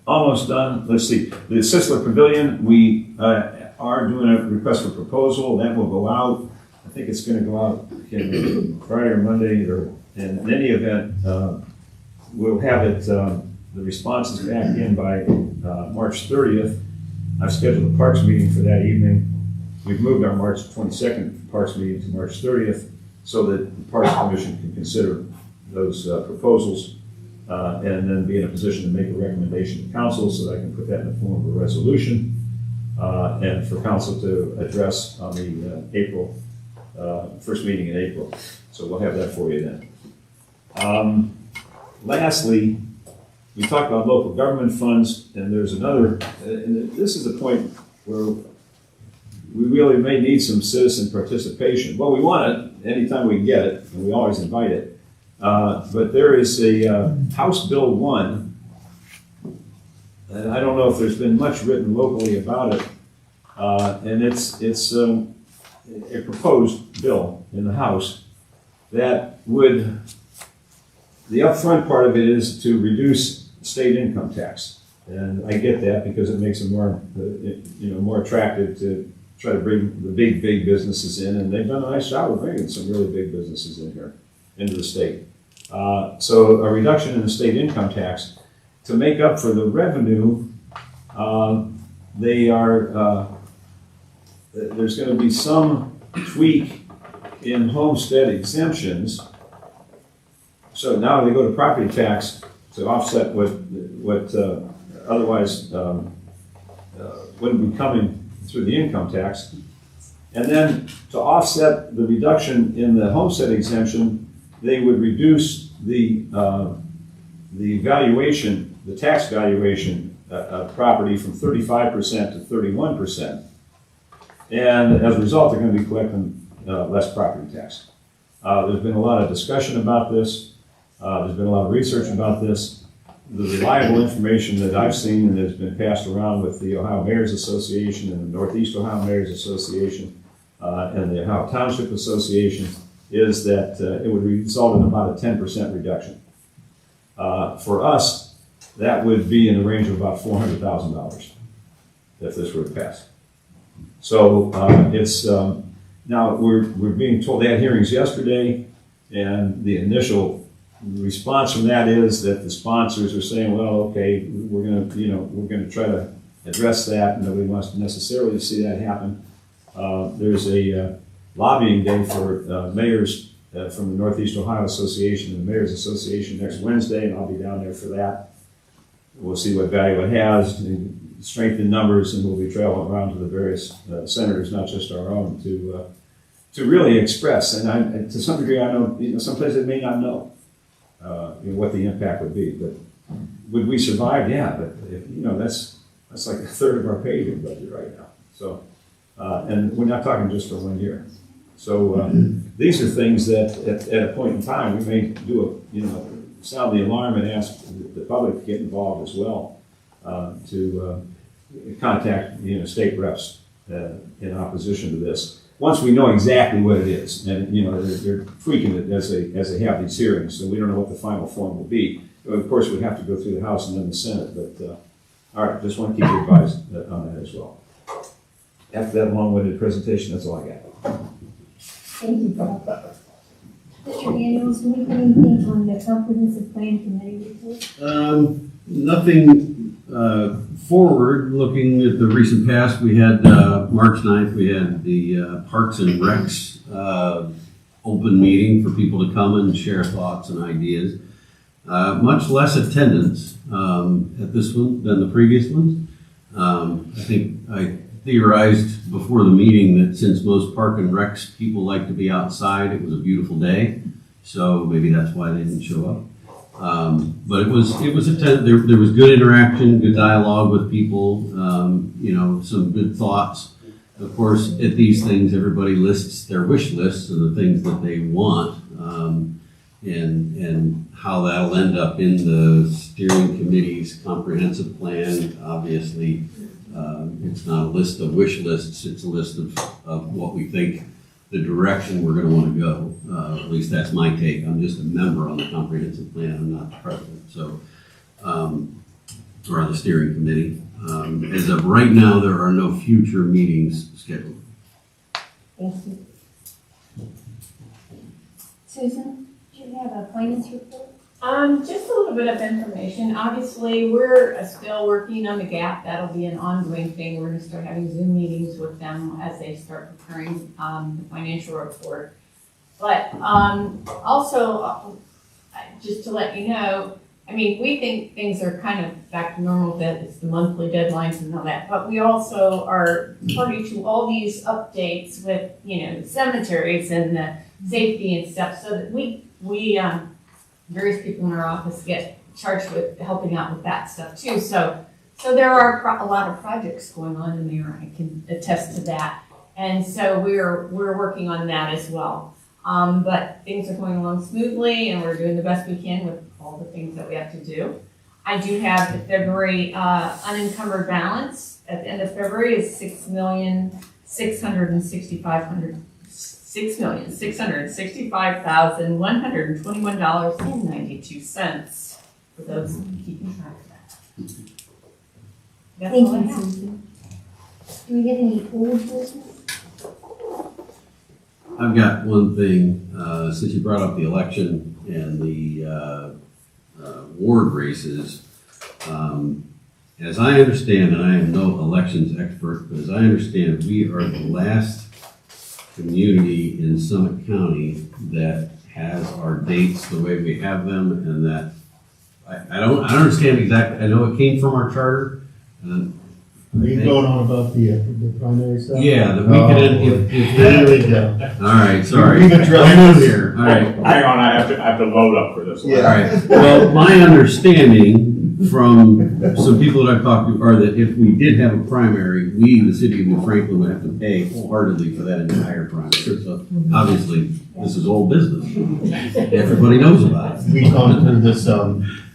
Almost done. Let's see. The Sisler Pavilion, we are doing a request for proposal. That will go out. I think it's going to go out Friday or Monday, or in any event, we'll have it. The responses back in by March 30th. I've scheduled a Parks meeting for that evening. We've moved our March 22nd Parks meeting to March 30th so that the Parks Commission can consider those proposals. And then be in a position to make a recommendation to council so that I can put that in the form of a resolution and for council to address on the first meeting in April. So we'll have that for you then. Lastly, we talked about local government funds, and there's another, and this is a point where we really may need some citizen participation. Well, we want it anytime we can get it, and we always invite it. But there is a House Bill 1, and I don't know if there's been much written locally about it, and it's a proposed bill in the House that would, the upfront part of it is to reduce state income tax. And I get that because it makes it more attractive to try to bring the big businesses in, and they've done a nice job of bringing some really big businesses in here, into the state. So a reduction in the state income tax to make up for the revenue, there's going to be some tweak in homestead exemptions. So now they go to property tax. to offset what otherwise wouldn't be coming through the income tax. And then to offset the reduction in the homestead exemption, they would reduce the valuation, the tax valuation of property from 35% to 31%. And as a result, they're going to be collecting less property tax. There's been a lot of discussion about this. There's been a lot of research about this. The reliable information that I've seen and has been passed around with the Ohio Mayors Association and the Northeast Ohio Mayors Association and the Ohio Township Association is that it would result in about a 10% reduction. For us, that would be in the range of about $400,000 if this were to pass. So it's now we're being told, they had hearings yesterday, and the initial response from that is that the sponsors are saying, well, okay, we're gonna try to address that, and nobody wants to necessarily see that happen. There's a lobbying day for mayors from the Northeast Ohio Association and the Mayors Association next Wednesday, and I'll be down there for that. We'll see what value it has, strength in numbers, and we'll be traveling around to the various senators, not just our own, to really express. And to some degree, I know some places they may not know what the impact would be, but would we survive? Yeah, but that's like a third of our paving budget right now. So, and we're not talking just for 1 year. So these are things that at a point in time we may do sound the alarm and ask the public to get involved as well, to contact state reps in opposition to this. Once we know exactly what it is, and they're tweaking it as they have these hearings, so we don't know what the final form will be. Of course, we'd have to go through the House and then the Senate, but all right, just want to keep you advised on that as well. After that long-winded presentation, that's all I got. Thank you, Bob. Mr. Daniels, do we have anything on the comprehensive plan committee report? Nothing forward, looking at the recent past, we had March 9th, we had the Parks and Recs open meeting for people to come and share thoughts and ideas. Much less attendance at this one than the previous ones. I think I theorized before the meeting that since most Park and Recs people like to be outside, it was a beautiful day, so maybe that's why they didn't show up. But it was there was good interaction, good dialogue with people, some good thoughts. Of course, at these things, everybody lists their wish lists of the things that they want, and how that'll end up in the steering committee's comprehensive plan. Obviously, it's not a list of wish lists, it's a list of what we think the direction we're going to want to go. At least that's my take. I'm just a member on the comprehensive plan. I'm not the president. So, or on the steering committee. As of right now, there are no future meetings scheduled. Thank you. Susan, do you have a finance report? Just a little bit of information. Obviously, we're still working on the GAP. That'll be an ongoing thing. We're going to start having Zoom meetings with them as they start preparing the financial report. But also, just to let you know, we think things are kind of back to normal, that it's the monthly deadlines and all that. But we also are party to all these updates with, the cemeteries and the safety and stuff, so that we various people in our office get charged with helping out with that stuff too. So there are a lot of projects going on in there. I can attest to that. And so we're working on that as well. But things are going along smoothly, and we're doing the best we can with all the things that we have to do. I do have the February unencumbered balance at the end of February is $6,665,121.92 for those keeping track of that. That's Thank all I you, have. Susan. Do we have any old business? I've got one thing, since you brought up the election and the ward races. As I understand, and I am no elections expert, but as I understand, we are the last community in Summit County that has our dates the way we have them, and that I don't understand exactly, I know it came from our charter, and Are you going on about the primary stuff? yeah, that we could, if There that, we go. all right, sorry. We've addressed I'm new this. here, all right. Hang on, I have to load up for this one. All right, well, my understanding from some people that I've talked to are that if we did have a primary, we, the city of New Franklin, would have to pay wholeheartedly for that entire primary. So obviously, this is old business. Everybody knows about it. We've gone through this,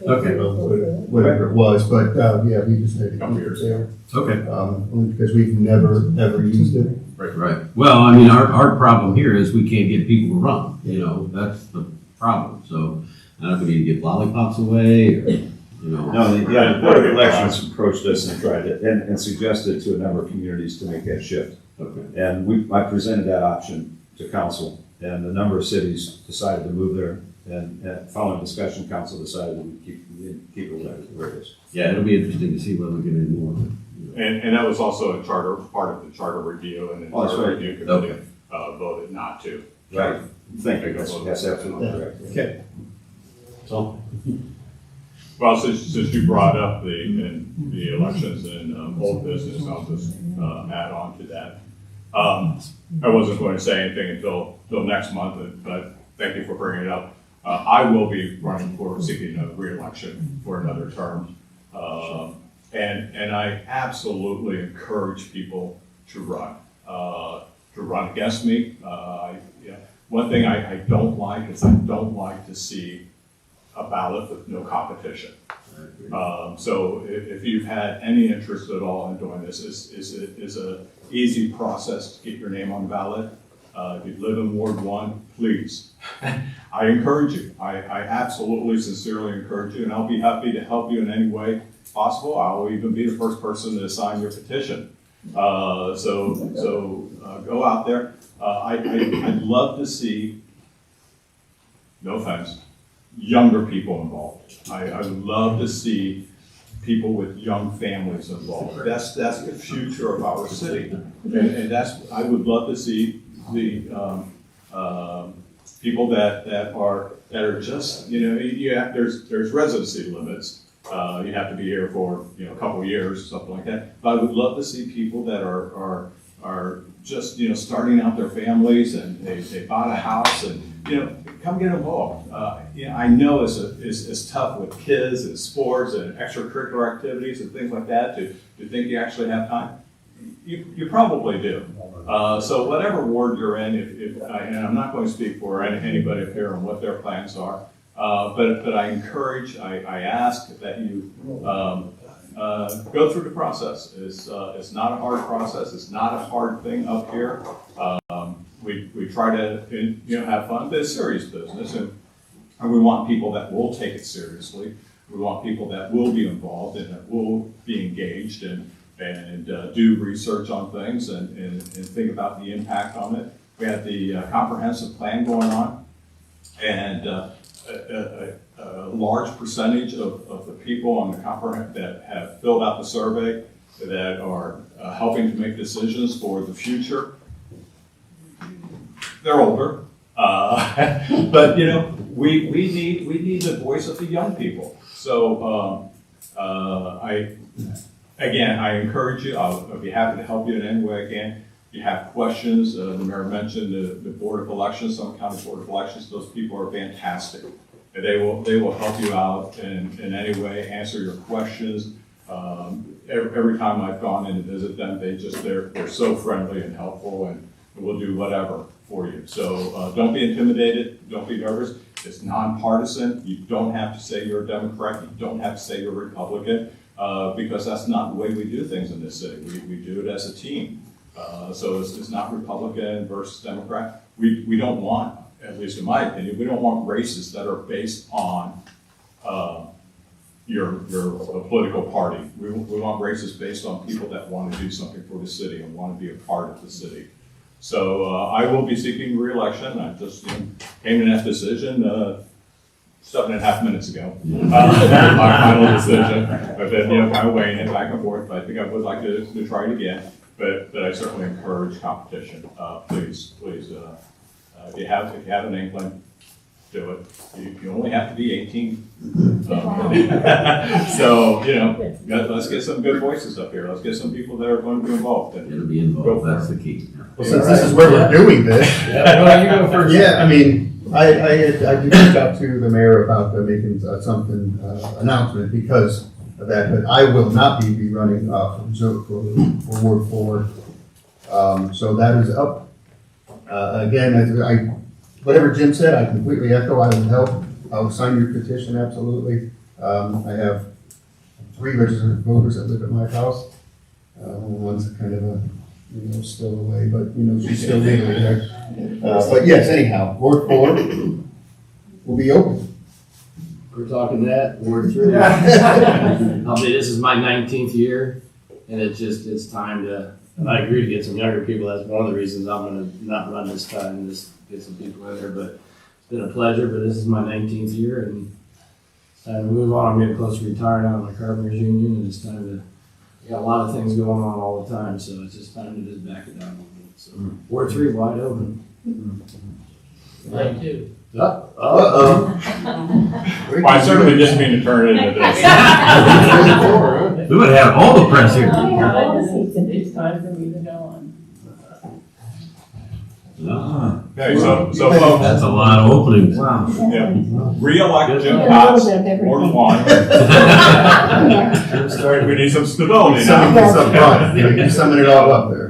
Okay, whatever it was, but, yeah, we just had to Couple keep it years. there. okay. Only because we've never, ever used it. Right. Well, I mean, our problem here is we can't get people to run, you know, that's the problem. So I don't know if we need to give lollipops away or, you know. No, the Board of Elections approached us and tried it, and suggested to a number of communities to make that shift. Okay. And I presented that option to council, and a number of cities decided to move there. And following discussion, council decided to keep it where it is. Yeah, it'll be interesting to see whether we get any more. And that was also a charter, part of the charter review, and the Oh, that's charter right. review Okay. committee voted not to. Right. Thank you, that's absolutely correct. Okay. So, Well, since you brought up the elections and old business, I'll just add on to that. I wasn't going to say anything until next month, but thank you for bringing it up. I will be running for seeking a reelection for another term. And I absolutely encourage people to run against me. One thing I don't like is I don't like to see a ballot with no competition. So if you've had any interest at all in doing this, is a easy process to get your name on the ballot. If you live in Ward 1, please. I encourage you. I absolutely, sincerely encourage you, and I'll be happy to help you in any way possible. I'll even be the first person to sign your petition. So go out there. I'd love to see, no offense, younger people involved. I would love to see people with young families involved. That's the future of our city. And I would love to see the people that are just, there's residency limits. You have to be here for, a couple of years, something like that. But I would love to see people that are just, starting out their families, and they bought a house, and, come get involved. I know it's tough with kids and sports and extracurricular activities and things like that to think you actually have time. You probably do. So whatever ward you're in, and I'm not going to speak for anybody up here on what their plans are, but I encourage, I ask that you go through the process. It's not a hard process. It's not a hard thing up here. We try to have fun, but it's serious business, and we want people that will take it seriously. We want people that will be involved and that will be engaged and do research on things and think about the impact on it. We have the comprehensive plan going on, and a large percentage of the people on the that have filled out the survey that are helping to make decisions for the future. They're older, but we need the voice of the young people. So I encourage you. I'll be happy to help you in any way I can. If you have questions, the mayor mentioned the Board of Elections, Summit County Board of Elections. Those people are fantastic. And they will help you out in any way, answer your questions. Every time I've gone in to visit them, they're so friendly and helpful, and will do whatever for you. So don't be intimidated. Don't be nervous. It's nonpartisan. You don't have to say you're a Democrat. You don't have to say you're a Republican. Because that's not the way we do things in this city. We do it as a team. So it's not Republican versus Democrat. We don't want, at least in my opinion, we don't want races that are based on your political party. We want races based on people that want to do something for the city and want to be a part of the city. So I will be seeking re-election. I just came to that decision 7.5 minutes ago. My final decision. I've been kind of weighing it back and forth, but I think I would like to try it again. But I certainly encourage competition. Please, if you have an inkling, do it. You only have to be 18. So, let's get some good voices up here. Let's get some people that are going to be involved. And It'll be involved, that's the key. Well, since this is where we're doing this. Yeah, you go first. Yeah, I mean, I did reach out to the mayor about making something, announcement because of that, but I will not be running for Ward 4. So that is up. Again, whatever Jim said, I completely echo. I will help. I'll sign your petition, absolutely. I have 3 registered voters that live at my house. One's kind of still away, but she's still legally there. But yes, anyhow, Ward 4 will be open. We're talking that, Ward 3. I'll say this is my 19th year, and it's time to, and I agree to get some younger people. That's one of the reasons I'm gonna not run this time, just get some people in there, but it's been a pleasure, but this is my 19th year, and it's time to move on. I'm getting close to retiring out of my carpenters union, and it's time to, got a lot of things going on all the time, so it's just time to just back it down a little bit. So, Ward 3 wide open. Mine too. Well, I certainly didn't mean to turn it into this. We would have all the press here. It's time for me to go on. Okay, so folks, That's a lot of openings. Wow. re-elect Jim Potts, Ward 1. We need some stability Summing now. this up front, you're summing it all up there.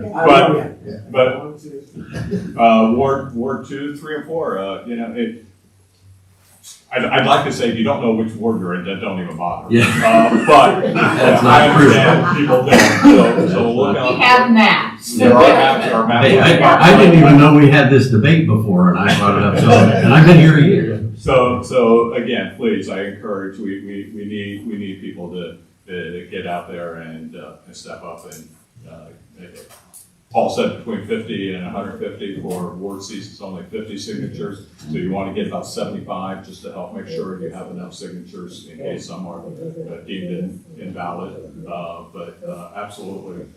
But Ward 2, 3, and 4, I'd like to say if you don't know which ward you're in, then don't even bother. Yeah. But That's I not true. understand people don't, so look We out. have maps. There are maps, there are maps. Hey, I didn't even know we had this debate before, and I brought it up, and I've been here a year. So again, please, I encourage, we need people to get out there and step up and, Paul said between 50 and 150 for ward seats, it's only 50 signatures. So you want to get about 75 just to help make sure you have enough signatures in case some are deemed invalid. But absolutely.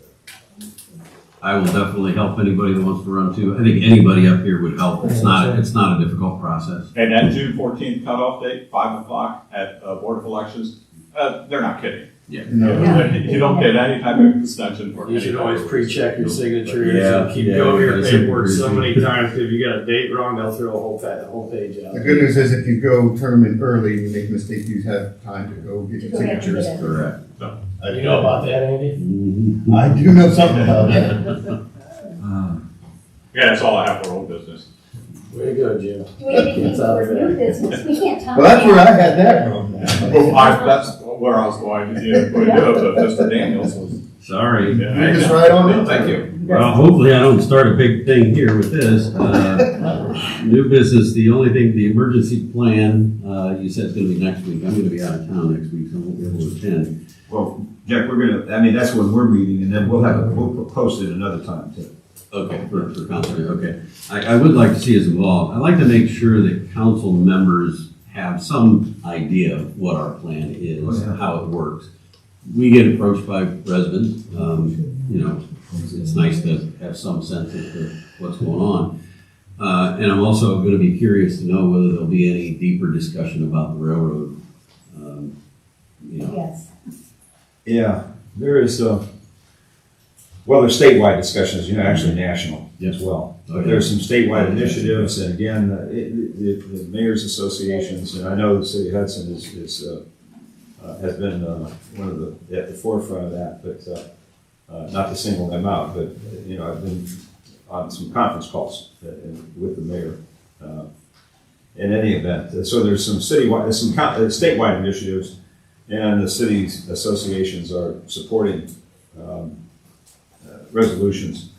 I will definitely help anybody that wants to run too. I think anybody up here would help. It's not a difficult process. And that June 14th cutoff date, 5 o'clock at Board of Elections, they're not kidding. Yeah. You don't get any type of extension for You any should type always of- pre-check your signatures Yeah, and keep yeah, going your that's paperwork pretty so many good. times, because if you got a date wrong, they'll throw a whole page out. The good news is if you go turn them in early, you make a mistake, you have time to go get your Go ahead and signatures. get it. Correct. You know about that, Andy? Mhm. I do know something about that. Yeah, that's all I have for old business. Way to go, Jim. Do we have anything for new business? We can't talk. Well, that's where I about had that from. Well, that's where I was going to do, but Mr. Daniels was. Sorry. You just right on in. Thank you. Well, hopefully I don't start a big thing here with this. New business, the only thing, the emergency plan, you said it's gonna be next week. I'm gonna be out of town next week, so I won't be able to attend. Well, Jack, that's when we're meeting, and then we'll post it another time too. Okay, for council, okay. I would like to see us involved. I'd like to make sure that council members have some idea of what our plan is, Oh, yeah. how it works. We get approached by residents, it's nice to have some sense of what's going on. And I'm also gonna be curious to know whether there'll be any deeper discussion about the railroad. Yes. Yeah, there is, there's statewide discussions, actually national as well. But there's some statewide initiatives, and again, the mayor's associations, and I know the city of Hudson has been one of at the forefront of that, but not to single them out, but, I've been on some conference calls with the mayor in any event. So there's some statewide initiatives, and the city's associations are supporting resolutions.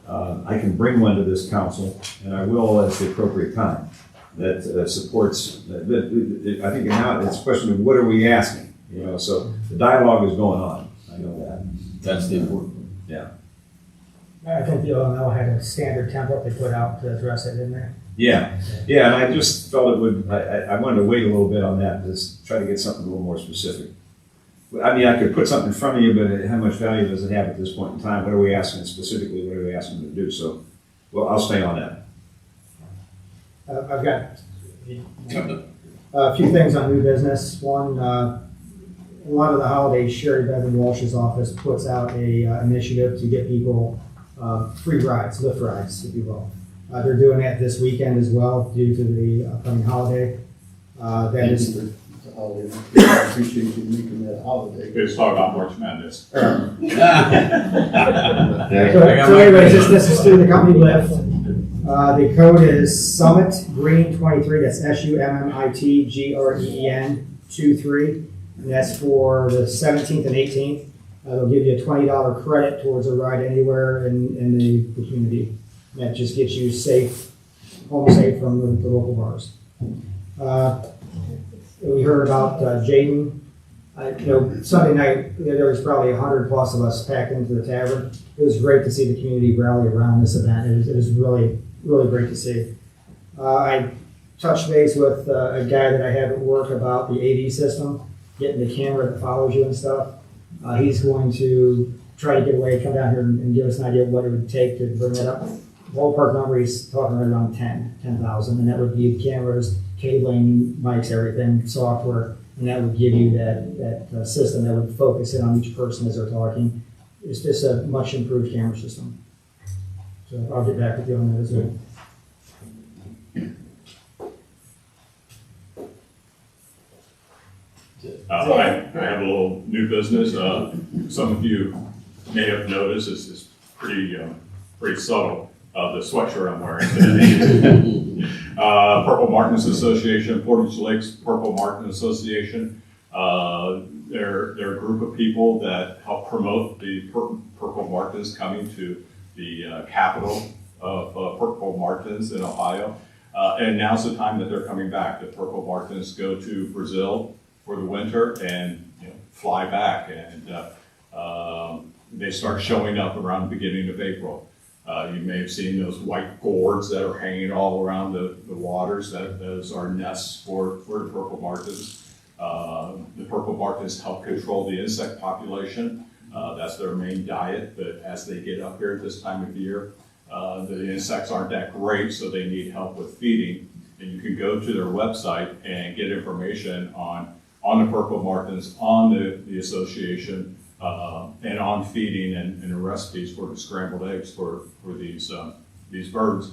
I can bring one to this council, and I will at the appropriate time, that supports, I think now it's a question of what are we asking, so the dialogue is going on, I know that. That's the important thing. I think the OML had a standard template they put out to address it, didn't they? Yeah, and I just felt it would, I wanted to wait a little bit on that, just try to get something a little more specific. I mean, I could put something in front of you, but how much value does it have at this point in time? What are we asking specifically? What are we asking to do? So, I'll stay on that. I've got A few things on new business. One, a lot of the holidays, Sherry Bevan Walsh's office puts out a initiative to get people free rides, lift rides, if you will. They're doing that this weekend as well due to the upcoming holiday. That is, I appreciate you making that holiday. Let's talk about March Madness. so anyways, this is through the company Lyft. The code is Summit Green 23, that's SUMMIT GREEN 23. And that's for the 17th and 18th. They'll give you a $20 credit towards a ride anywhere in the community. That just gets you safe, home safe from the local bars. We heard about Jaden. Sunday night, there was probably 100 plus of us packed into the tavern. It was great to see the community rally around this event. It was really, really great to see. I touched base with a guy that I have at work about the AV system, getting the camera that follows you and stuff. He's going to try to get away, come down here and give us an idea of what it would take to bring that up. Ballpark number, he's talking right around 10,000, and that would be cameras, cabling, mics, everything, software, and that would give you that system that would focus in on each person as they're talking. It's just a much improved camera system. So I'll get back with you on that as well. I have a little new business. Some of you may have noticed this is pretty subtle. The sweatshirt I'm wearing today. Purple Martins Association, Portage Lakes Purple Martin Association. They're a group of people that help promote the Purple Martins coming to the capital of Purple Martins in Ohio. And now's the time that they're coming back. The Purple Martins go to Brazil for the winter and fly back, and they start showing up around the beginning of April. You may have seen those white gourds that are hanging all around the waters. Those are nests for the Purple Martins. The Purple Martins help control the insect population. That's their main diet, but as they get up here at this time of year, the insects aren't that great, so they need help with feeding. And you can go to their website and get information on the Purple Martins, on the association, and on feeding and the recipes for the scrambled eggs for these birds.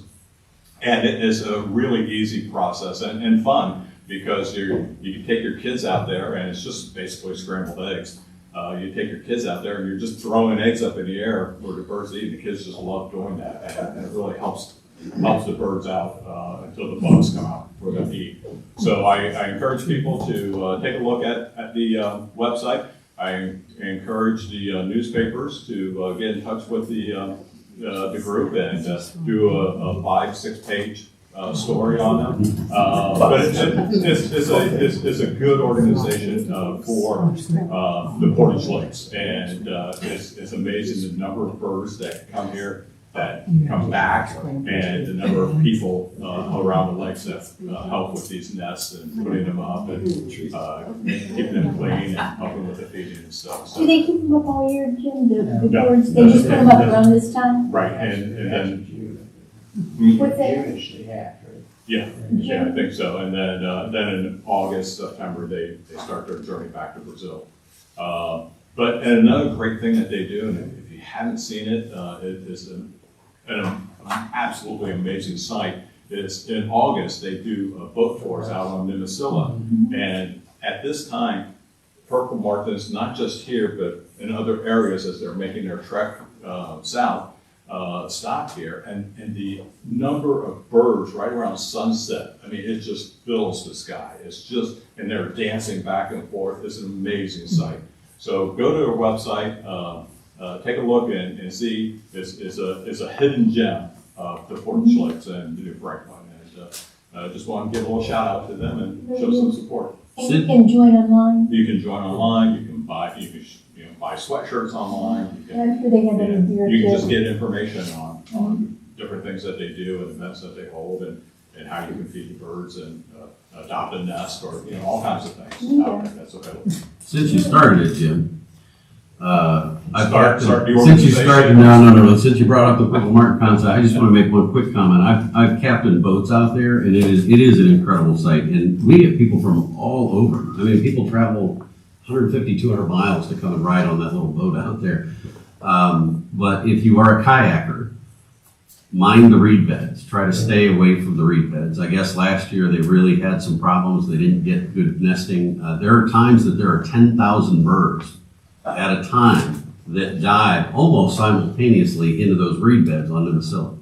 And it is a really easy process and fun, because you can take your kids out there and it's just basically scrambled eggs. You take your kids out there and you're just throwing eggs up in the air for the birds to eat. The kids just love doing that, and it really helps the birds out until the bugs come out for them to eat. So I encourage people to take a look at the website. I encourage the newspapers to get in touch with the group and do a 5-6 page story on them. But it's a good organization for the Portage Lakes, and it's amazing the number of birds that come here, that come back, and the number of people around the lakes that help with these nests and putting them up and keeping them clean and helping with the feeding and stuff. So, Do they keep them up all year, Jim, the No. birds? They just put them up around this time? right, and then What's that? yeah, I think so. And then in August, September, they start their journey back to Brazil. But another great thing that they do, and if you haven't seen it, it is an absolutely amazing sight. Is in August, they do boat tours out on Nimisila. And at this time, Purple Martins, not just here, but in other areas as they're making their trek south, stop here, and the number of birds right around sunset, I mean, it just fills the sky. It's just, and they're dancing back and forth. It's an amazing sight. So go to their website, take a look and see. It's a hidden gem of the Portage Lakes and New Franklin. And I just want to give a little shout out to them and show some support. And you can join online? You can join online. You can buy sweatshirts online. You can, I'm sure they have any gear you can too. just get information on different things that they do and events that they hold and how you can feed the birds and adopt a nest or all kinds of things out there that's available. Since you started it, Jim, Start the Since you started, organization. no, since you brought up the Pickle Martin concept, I just want to make one quick comment. I've captained boats out there, and it is an incredible sight, and we get people from all over. I mean, people travel 150, 200 miles to come and ride on that little boat out there. But if you are a kayaker, mind the reed beds. Try to stay away from the reed beds. I guess last year they really had some problems. They didn't get good nesting. There are times that there are 10,000 birds at a time that dive almost simultaneously into those reed beds on Minnesota.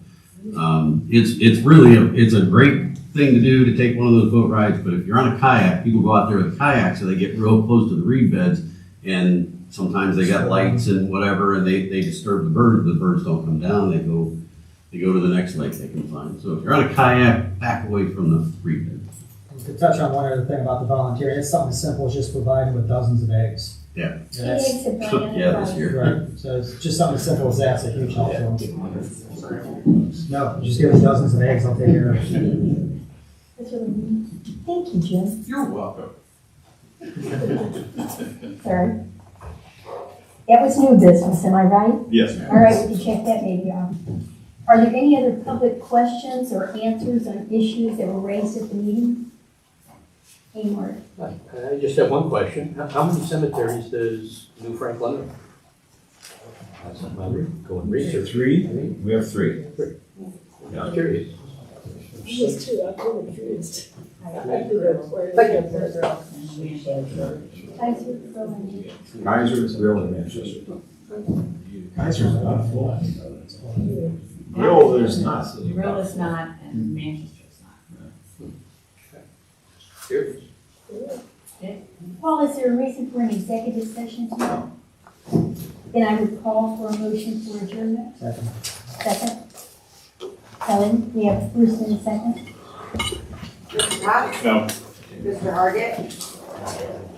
It's really a great thing to do, to take one of those boat rides, but if you're on a kayak, people go out there with kayaks and they get real close to the reed beds, and sometimes they got lights and whatever, and they disturb the birds. The birds don't come down, they go to the next lake they can find. So if you're on a kayak, back away from the reed bed. To touch on one other thing about the volunteering, it's something as simple as just providing with dozens of eggs. Yeah. She makes it brand Yeah, this year. Right, so it's just something as simple as that's a huge help to them. No, just give us dozens of eggs, I'll take care of it. That's really neat. Thank you, Jim. You're welcome. Sorry. That was new business, am I right? Yes, ma'am. All right, we can check that maybe off. Are there any other public questions or answers on issues that were raised at the meeting? Hey, Mark. I just have one question. How many cemeteries does New Franklin have? That's something I'm going research. Three? We have three. I'm curious. Just two, I'm really confused. Kaiser, Berlin. Kaiser's, Bill, and Manchester. Kaiser's not full. Bill, there's not. Real is not, and Manchester's not. Curious. Paul, is there a reason for an executive session tonight? Then I would call for a motion for adjournment. Second. Second. Helen, we have first and a second. Mr. Cox? No. Mr. Hargit?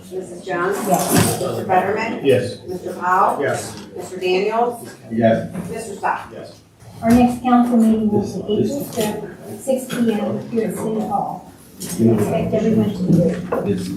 Mrs. Jones? Yes. Mr. Fetterman? Yes. Mr. Powell? Yes. Mr. Daniels? Yes. Mr. Stock? Yes. Our next council meeting will be April 5th, 6 p.m. here at City Hall. We expect everyone to be there. It's